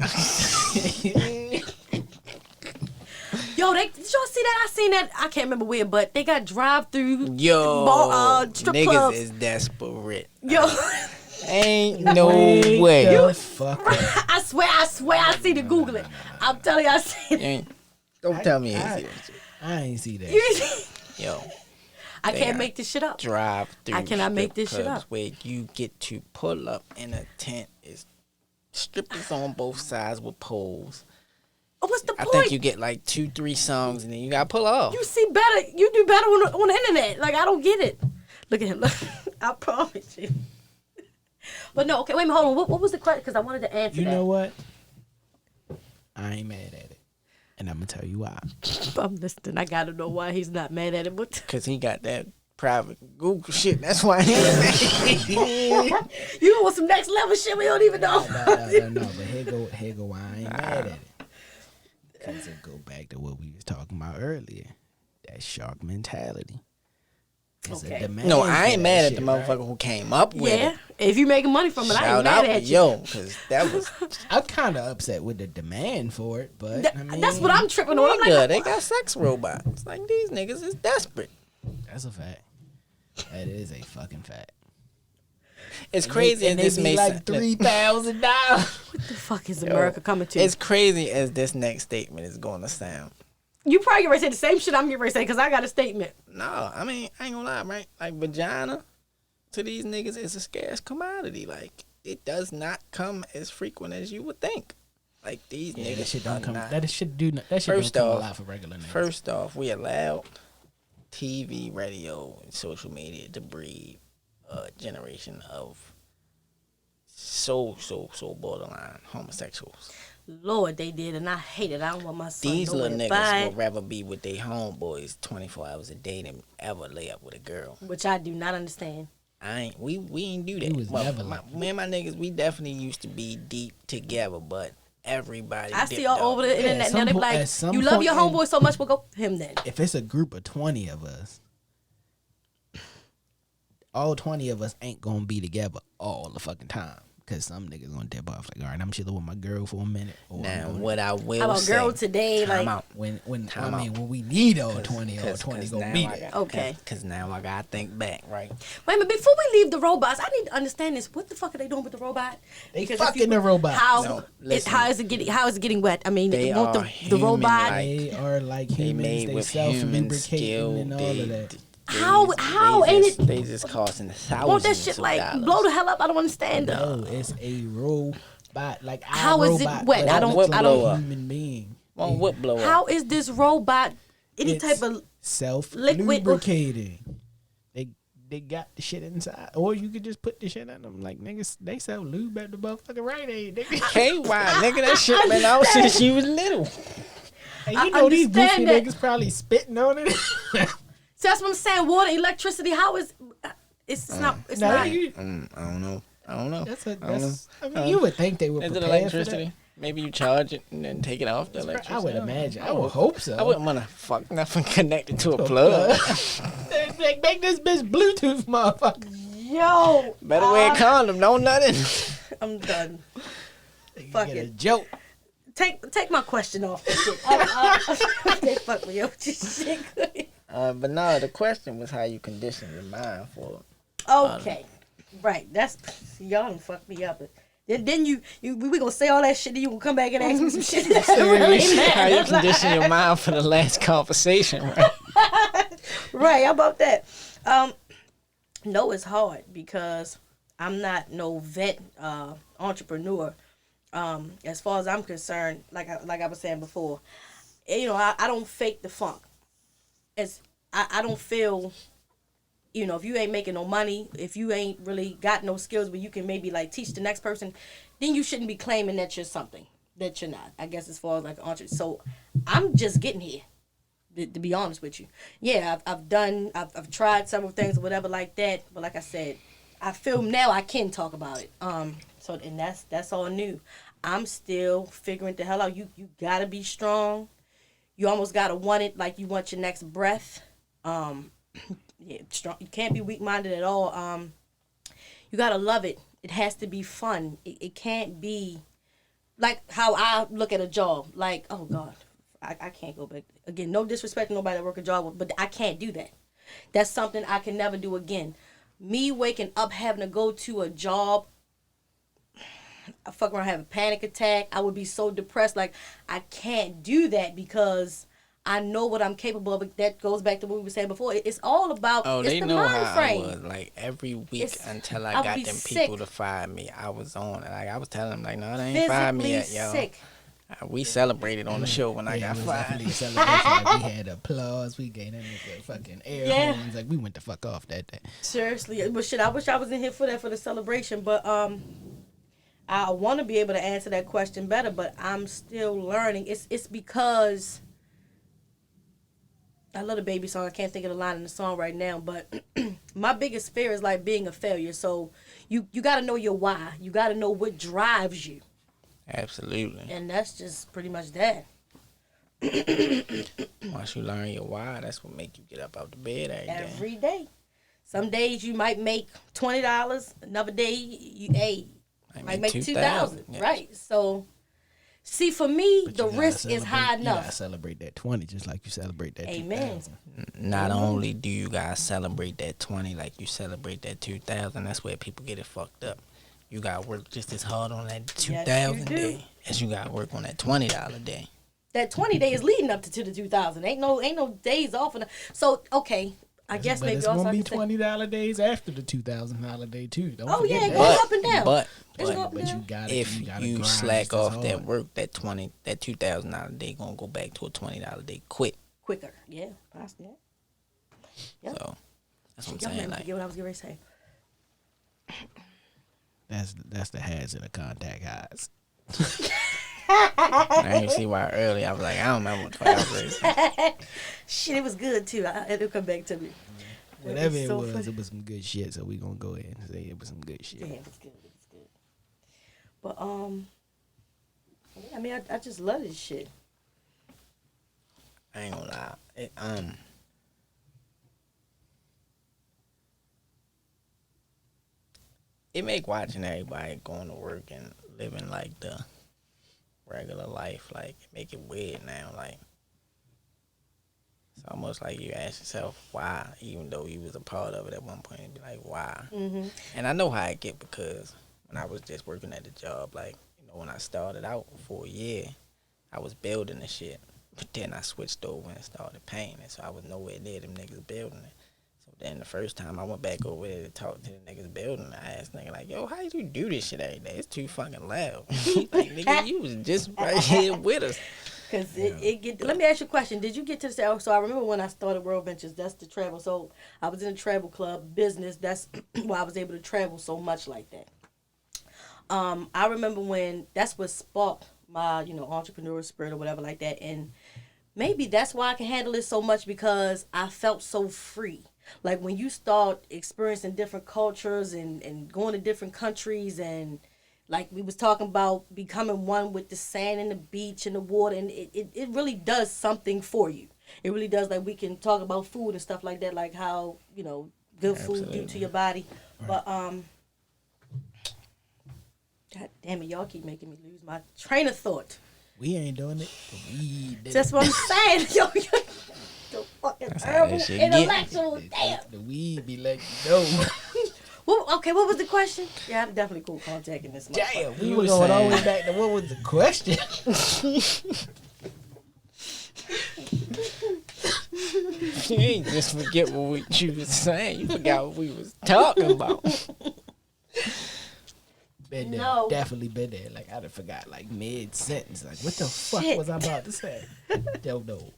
y'all see that? I seen that. I can't remember where, but they got drive-through strip niggas clubs. is desperate. Yo. Ain't no way. You fuck up. I swear, I see the Google it. I'm telling you, I see it. Don't tell me you ain't see that shit. I ain't see that. Yo. I can't make this shit up. Drive through. I cannot make this shit up. Where you get to pull up in a tent, is strippers on both sides with poles. What's the point? I think you get like 2-3 songs and then you gotta pull off. You see better. You do better on the internet. Like, I don't get it. Look at him. Look. I promise you. But no, okay, wait a minute, hold on. What was the question? Because I wanted to answer that. You know what? I ain't mad at it. And I'm going to tell you why. I'm listening. I got to know why he's not mad at it. Because he got that private Google shit. That's why he ain't mad. You want some next level shit we don't even know. No. But here go why I ain't mad at it. Because it go back to what we was talking about earlier. That shark mentality. Okay. No, I ain't mad at the motherfucker who came up with it. Yeah, if you making money from it, I ain't mad at you. Yo, because that was... I'm kind of upset with the demand for it, but that's what I'm tripping on. I'm like, they got sex robots. Like, these niggas is desperate. That's a fact. That is a fucking fact. It's crazy as this may like $3,000. What the fuck is America coming to? It's crazy as this next statement is going to sound. You probably get ready to say the same shit I'm getting ready to say because I got a statement. No, I mean, I ain't gonna lie, right? Like, vagina to these niggas is a scarce commodity. Like, it does not come as frequent as you would think. Like, these niggas that shit don't come. not. That shit don't come a lot for regular niggas. First off, we allowed TV, radio, and social media to breed generation of so borderline homosexuals. Lord, they did, and I hate it. I don't want my son These little nowhere niggas by would rather be with their homeboys 24 hours a day than ever lay up with a girl. which I do not understand. We ain't do that. We was never like me and my niggas, we definitely used to be deep together, but everybody. I see dipped all off. over the internet now. They be like, some you love your point homeboy so much, we'll go him then. if it's a group of 20 of us, all 20 of us ain't gonna be together all the fucking time. Cause some niggas gonna dip off. Like, all right, I'm chilling with my girl for a minute. Or Now, what I will How about say, girl today? time Like, out. when Time out. when we need all 20, all 'Cause 20 now gonna be I there. got- Okay. Cause now I gotta think back, right? wait a minute, before we leave the robots, I need to understand this. What the fuck are they doing with the robot? They Because if fucking the robot. How No, it, listen. how is it getting wet? I mean, They won't are the robot? human-like. They are like They humans. made They with self human lubricating skill. and all of that. How they ain't just, it? They just costing thousands Won't that shit of like dollars. blow the hell up? I don't understand. No, it's a robot. Like our How is it robot, wet? but I it don't- looks I like don't- a human being. Well, what blow up? How is this robot any It's type of self liquid or- lubricating? They got the shit inside, or you could just put the shit in them. Like niggas, they sell lube at the motherfucking Rite Aid. Nigga. KY, nigga, that shit been out since you was little. And I you know these goofy understand that. niggas probably spitting on it. So that's what I'm saying. Water, electricity. How is it's not? It's No, not. you- I don't know. I mean, you would think they would is it prepare for electricity? that. Maybe you charge it and then take it off the electricity. I would imagine. I would hope so. I wouldn't want to fuck nothing connected to a plug. Make this bitch Bluetooth, motherfucker. Yo, Better wear a condom, no nothing. I'm done. Fuck Fuck a it. joke. Take my question off. Shit. They fuck me up with this shit. But no, the question was how you condition your mind for it. Okay, right. That's y'all done fuck me up. Then you we gonna say all that shit. Then you gonna come back and ask me some shit. That really How you matters. condition your mind for the last conversation, right? Right, how about that? No, it's hard because I'm not no vet entrepreneur. As far as I'm concerned, like I was saying before, I don't fake the funk. I don't feel, if you ain't making no money, if you ain't really got no skills where you can maybe like teach the next person, then you shouldn't be claiming that you're something that you're not. I guess as far as like entrepreneur. So I'm just getting here. To be honest with you, yeah, I've tried several things or whatever like that, but like I said, I feel now I can talk about it. So and that's all new. I'm still figuring the hell out. You gotta be strong. You almost gotta want it like you want your next breath. Yeah, strong. You can't be weak minded at all. You gotta love it. It has to be fun. It can't be like how I look at a job. Like, oh God. I can't go back. Again, no disrespect to nobody that work a job, but I can't do that. That's something I can never do again. Me waking up having to go to a job, I fuck around have a panic attack. I would be so depressed. Like, I can't do that because I know what I'm capable of. That goes back to what we were saying before. It's all about it's They the know mind how frame. I was. Like every week until I I would got be them sick. people to fire me, I was on. Like I was telling them, like, no, they ain't fired me Physically yet, yo. sick. We celebrated on the show when I got it was fired. definitely a celebration. Like, we had applause. We gave them the fucking air horns. Like we went the fuck off that day. Seriously, but shit, I wish I was in here for that for the celebration. But I want to be able to answer that question better, but I'm still learning. It's because I love the baby song. I can't think of the line in the song right now, but my biggest fear is like being a failure. So you got to know your why. You got to know what drives you, Absolutely. and that's just pretty much that. Once you learn your why, that's what make you get up out the bed every day. Every day. Some days you might make $20. Another day you might make 2,000. Yes. Right. So, see, for me, But the you gotta risk is high You gotta enough. celebrate that 20 just like you celebrate that Amen. 2000. Not only do you guys celebrate that 20 like you celebrate that 2,000, that's where people get it fucked up. You gotta work just as hard on that 2,000 do. day as you gotta work on that $20 day. That 20 days leading up to the 2,000. Ain't no days off. So, okay. I guess But maybe it's also gonna I be can say- $20 days after the $2,000 day too. Don't Oh, forget yeah, it that. goes up and down. But It's go up and But you down. gotta if gotta you grind slack just as off that hard. work, that $2,000 day gonna go back to a $20 day quick. Quicker. Yeah. Possibly. Yeah. So that's what I'm Y'all saying. made me Like forget what I was getting ready to say. That's the hazard of the contact highs. I ain't see why earlier. I was like, I don't remember what the fuck I was saying. Shit, it was good too. It'll come back to me. Whatever it so was, funny. it was some good shit. So we gonna go ahead and say it was some good shit. Yeah, it was good. It was good. But I mean, I just love this shit. I ain't gonna lie. It make watching everybody going to work and living like the regular life, like, make it weird now. Like, it's almost like you ask yourself why, even though you was a part of it at one point. Be like, why? Mm-hmm. And I know how I get, because when I was just working at the job, like, you know, when I started out for a year, I was building the shit. But then I switched over and started painting, so I was nowhere near them niggas building it. So then the first time I went back over there to talk to the niggas building, I asked nigga like, yo, how you do this shit every day? It's too fucking loud. Like, nigga, you was just right here with us. Cause it get. Let me ask you a question. Did you get to the? So I remember when I started World Ventures. That's the travel. So I was in the travel club business. That's why I was able to travel so much like that. I remember when that's what sparked my, entrepreneurial spirit or whatever like that. And maybe that's why I can handle it so much, because I felt so free. Like when you start experiencing different cultures and going to different countries, and like we was talking about becoming one with the sand and the beach and the water, and it really does something for you. It really does. Like we can talk about food and stuff like that, like how, good food do to your body. Right. But God damn it, y'all keep making me lose my train of thought. We ain't doing it. We did That's what I'm saying. Yo, the fucking terrible intellectual. Damn. The weed be like, no. Okay, what was the question? Yeah, I'm definitely cool contacting this motherfucker. Damn, we were going all the way back to what was the question? You ain't just forget what you was saying. You forgot what we was talking about. Been there, no. Definitely been there. Like I done forgot, like mid sentence. Like what the fuck was I about to say? Don't know.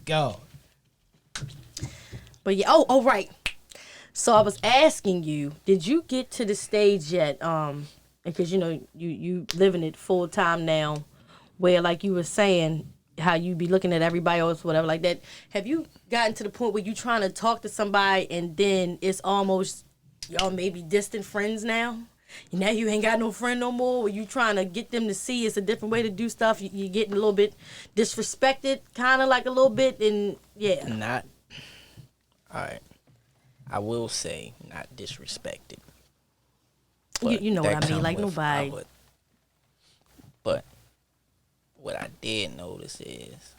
God. But yeah, oh right. So I was asking you, did you get to the stage yet? Because you living it full time now, where like you were saying how you be looking at everybody else, whatever like that. Have you gotten to the point where you trying to talk to somebody and then it's almost y'all maybe distant friends now? Now you ain't got no friend no more. Where you trying to get them to see it's a different way to do stuff. You're getting a little bit disrespected, kind of like a little bit, and yeah. Not. All right. I will say not disrespected. You know what I mean? Like nobody. But what I did notice is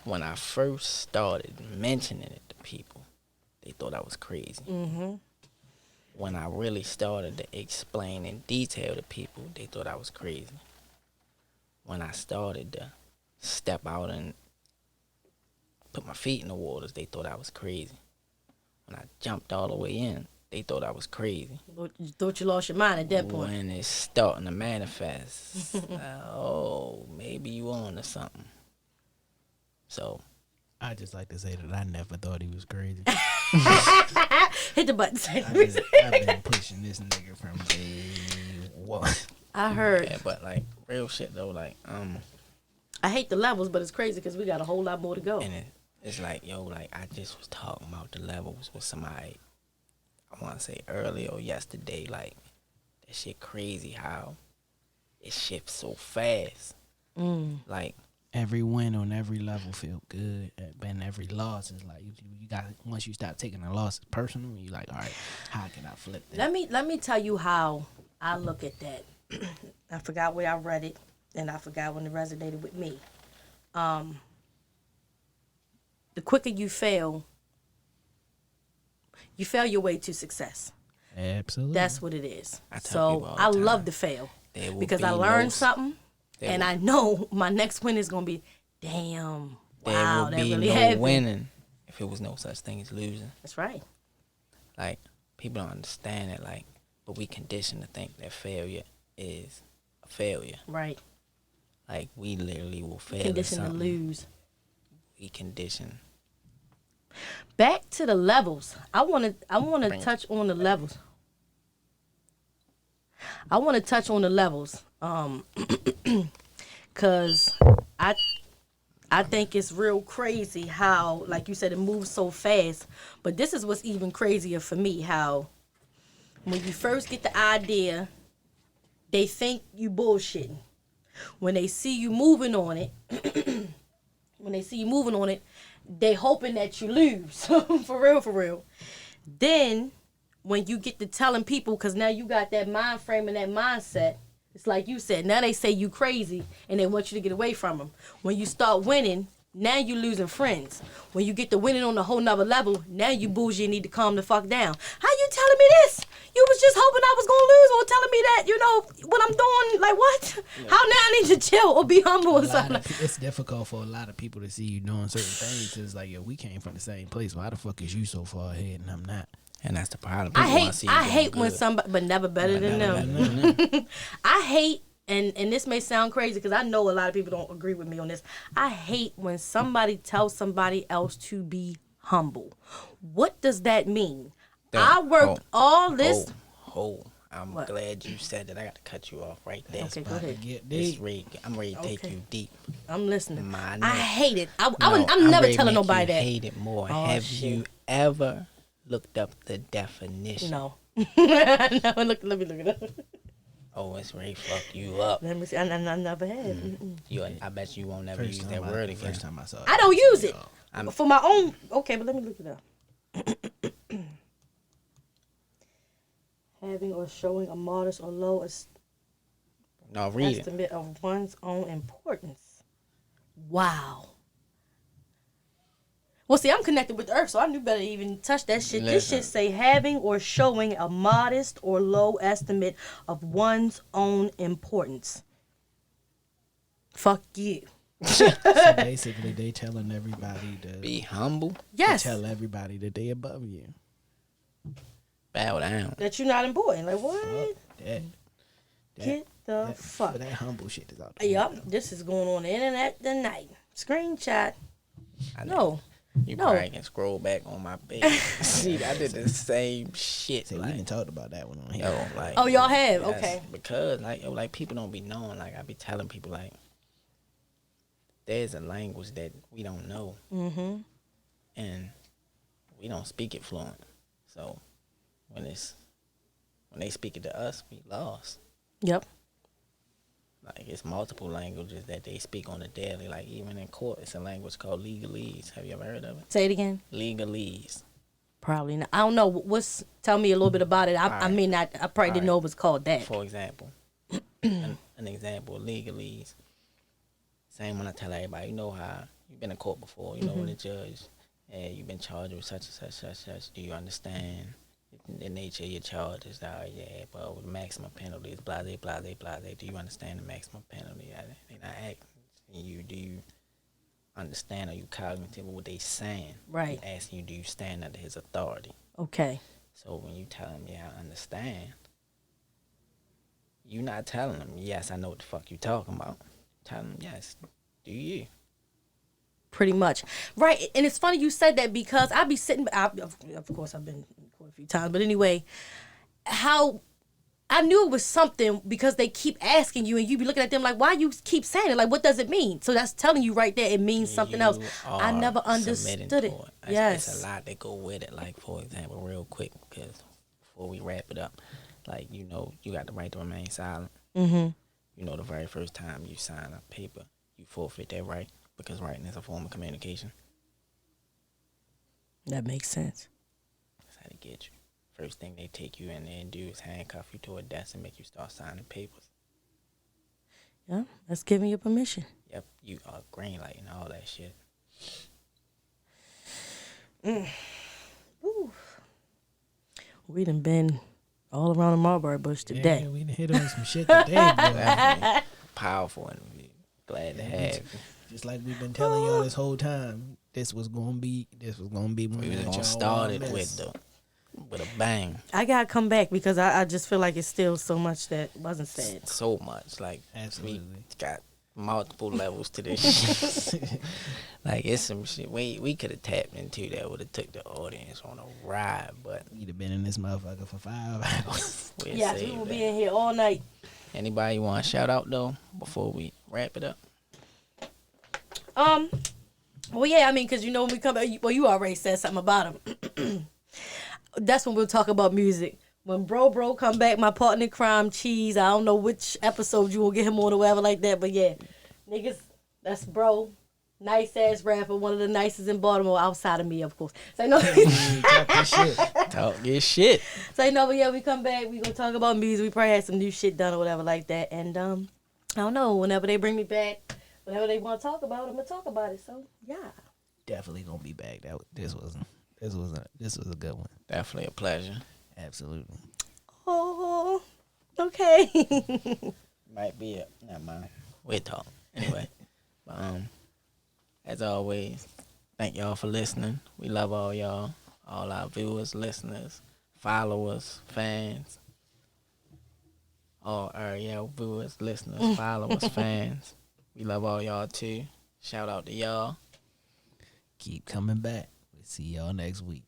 when I first started mentioning it to people, they thought I was crazy. Mm-hmm. When I really started to explain in detail to people, they thought I was crazy. When I started to step out and put my feet in the waters, they thought I was crazy. When I jumped all the way in, they thought I was crazy. You thought you lost your mind at that point. When it's starting to manifest, oh, maybe you on to something. So I just like to say that I never thought he was crazy. Hit the button. I've been pushing this nigga from day one. I heard. Yeah, but like real shit though, like I hate the levels, but it's crazy because we got a whole lot more to go. And it's like, yo, like I just was talking about the levels with somebody, I want to say earlier or yesterday, like that shit crazy how it shifts so fast. Like every win on every level feel good, and every loss is like you got. Once you stop taking the loss personal, you like, all right, how can I flip that? Let me tell you how I look at that. I forgot where I read it, and I forgot when it resonated with me. The quicker you fail your way to success. Absolutely, that's what it is. So I love to fail because I learned something. And I know my next win is going to be, damn, wow, that really happened. There would be no winning if it was no such thing as losing. That's right. Like, people don't understand it, like, but we condition to think that failure is a failure. Right. Like, we literally will fail Condition to lose. We condition. Back to the levels. I want to touch on the levels. I want to touch on the levels, cause I think it's real crazy how, like you said, it moves so fast. But this is what's even crazier for me, how when you first get the idea, they think you bullshitting. When they see you moving on it, they hoping that you lose. For real. Then, when you get to telling people, because now you got that mind frame and that mindset, it's like you said, now they say you crazy and they want you to get away from them. When you start winning, now you losing friends. When you get to winning on a whole nother level, now you bougie and need to calm the fuck down. How you telling me this? You was just hoping I was going to lose or telling me that, you know, what I'm doing. Like, what? Yeah. How now I need to chill or be humble or something? It's difficult for a lot of people to see you doing certain things. It's like, yo, we came from the same place. Why the fuck is you so far ahead and I'm not? And that's the problem. I hate when somebody, but never better than them. I hate, and this may sound crazy because I know a lot of people don't agree with me on this. I hate when somebody tells somebody else to be humble. What does that mean? I worked all this. I'm glad you said that. I got to cut you off right there. Okay, go ahead. I'm ready to take you deep. I'm listening. I hate it. I'm never telling nobody that. I hate it more. Have you ever looked up the definition? No. No, let me look it up. Oh, it's ready to fuck you up. Let me see. I never have. I bet you won't never use that word again. First time I saw it. I don't use it. For my own. Okay, but let me look it up. Having or showing a modest or low estimate of one's own importance. Wow. Well, see, I'm connected with the earth, so I knew better to even touch that shit. This shit say having or showing a modest or low estimate of one's own importance. Fuck you. So basically, they telling everybody to be humble. Yes. Tell everybody that they above you. Bow down. That you're not important. Like, what? Get the fuck. That humble shit is out there. Yup. This is going on the internet tonight. Screenshot. No. You probably can scroll back on my page. See, I did the same shit. See, we didn't talk about that one on here. Oh, y'all have? Okay. Because, like, people don't be knowing. Like, I be telling people, like, there's a language that we don't know. Mm-hmm. And we don't speak it fluent. So when they speak it to us, we lost. Yep. Like, it's multiple languages that they speak on the daily. Like, even in court, it's a language called legalese. Have you ever heard of it? Say it again. Legalese. Probably not. I don't know. Tell me a little bit about it. I probably didn't know it was called that. For example, an example, legalese. Same when I tell everybody, you know how you've been in court before, you know, when the judge, you've been charged with such and such. Do you understand the nature of your charges? But the maximum penalty is blase. Do you understand the maximum penalty? They're not asking you, do you understand? Are you cognitive of what they saying? Right. They're asking you, do you stand under his authority? Okay. So when you tell them, I understand, you're not telling them, yes, I know what the fuck you talking about. Tell them, yes, do you? Pretty much. Right. And it's funny you said that because I be sitting, of course I've been in court a few times, but anyway, how I knew it was something because they keep asking you and you be looking at them like, why you keep saying it? Like, what does it mean? So that's telling you right there it means something else. I never understood it. Yes. It's a lot that go with it. Like, for example, real quick, because before we wrap it up, like, you know, you got the right to remain silent. Mm-hmm. You know, the very first time you sign a paper, you forfeit that right because writing is a form of communication. That makes sense. That's how they get you. First thing they take you in there and do is handcuff you to a desk and make you start signing papers. Yeah, that's giving you permission. Yep, you are green light and all that shit. Ooh. We done been all around the mulberry bush today. Yeah, we done hit on some shit today, boy. Powerful, and we glad to have you. Just like we've been telling y'all this whole time, this was gonna be one we was gonna start it with a bang. I gotta come back because I just feel like it's still so much that wasn't said. So much, like absolutely. We got multiple levels to this shit. Like, it's some shit we could have tapped into that would have took the audience on a ride, but We'd have been in this motherfucker for 5 hours. we'll Yes, we save will that. be in here all night. Anybody want to shout out, though, before we wrap it up? Well, yeah, I mean, because, you know, when we come, well, you already said something about him. That's when we'll talk about music. When bro come back, my partner in crime, Cheese, I don't know which episode you will get him on or whatever like that, but yeah, niggas, that's bro. Nice ass rapper, one of the nicest in Baltimore, outside of me, of course. So, no, Talk your shit. so, no, but yeah, we come back, we gonna talk about music. We probably had some new shit done or whatever like that. And, I don't know, whenever they bring me back, whenever they want to talk about it, I'm gonna talk about it. So, yeah. Definitely gonna be back. This was a good one. Definitely a pleasure. Absolutely. Oh, okay. Might be it. Never mind. We'll talk. Anyway. But, as always, thank y'all for listening. We love all y'all. All our viewers, listeners, followers, fans. All our viewers, listeners, followers, fans. We love all y'all too. Shout out to y'all. Keep coming back. We'll see y'all next week.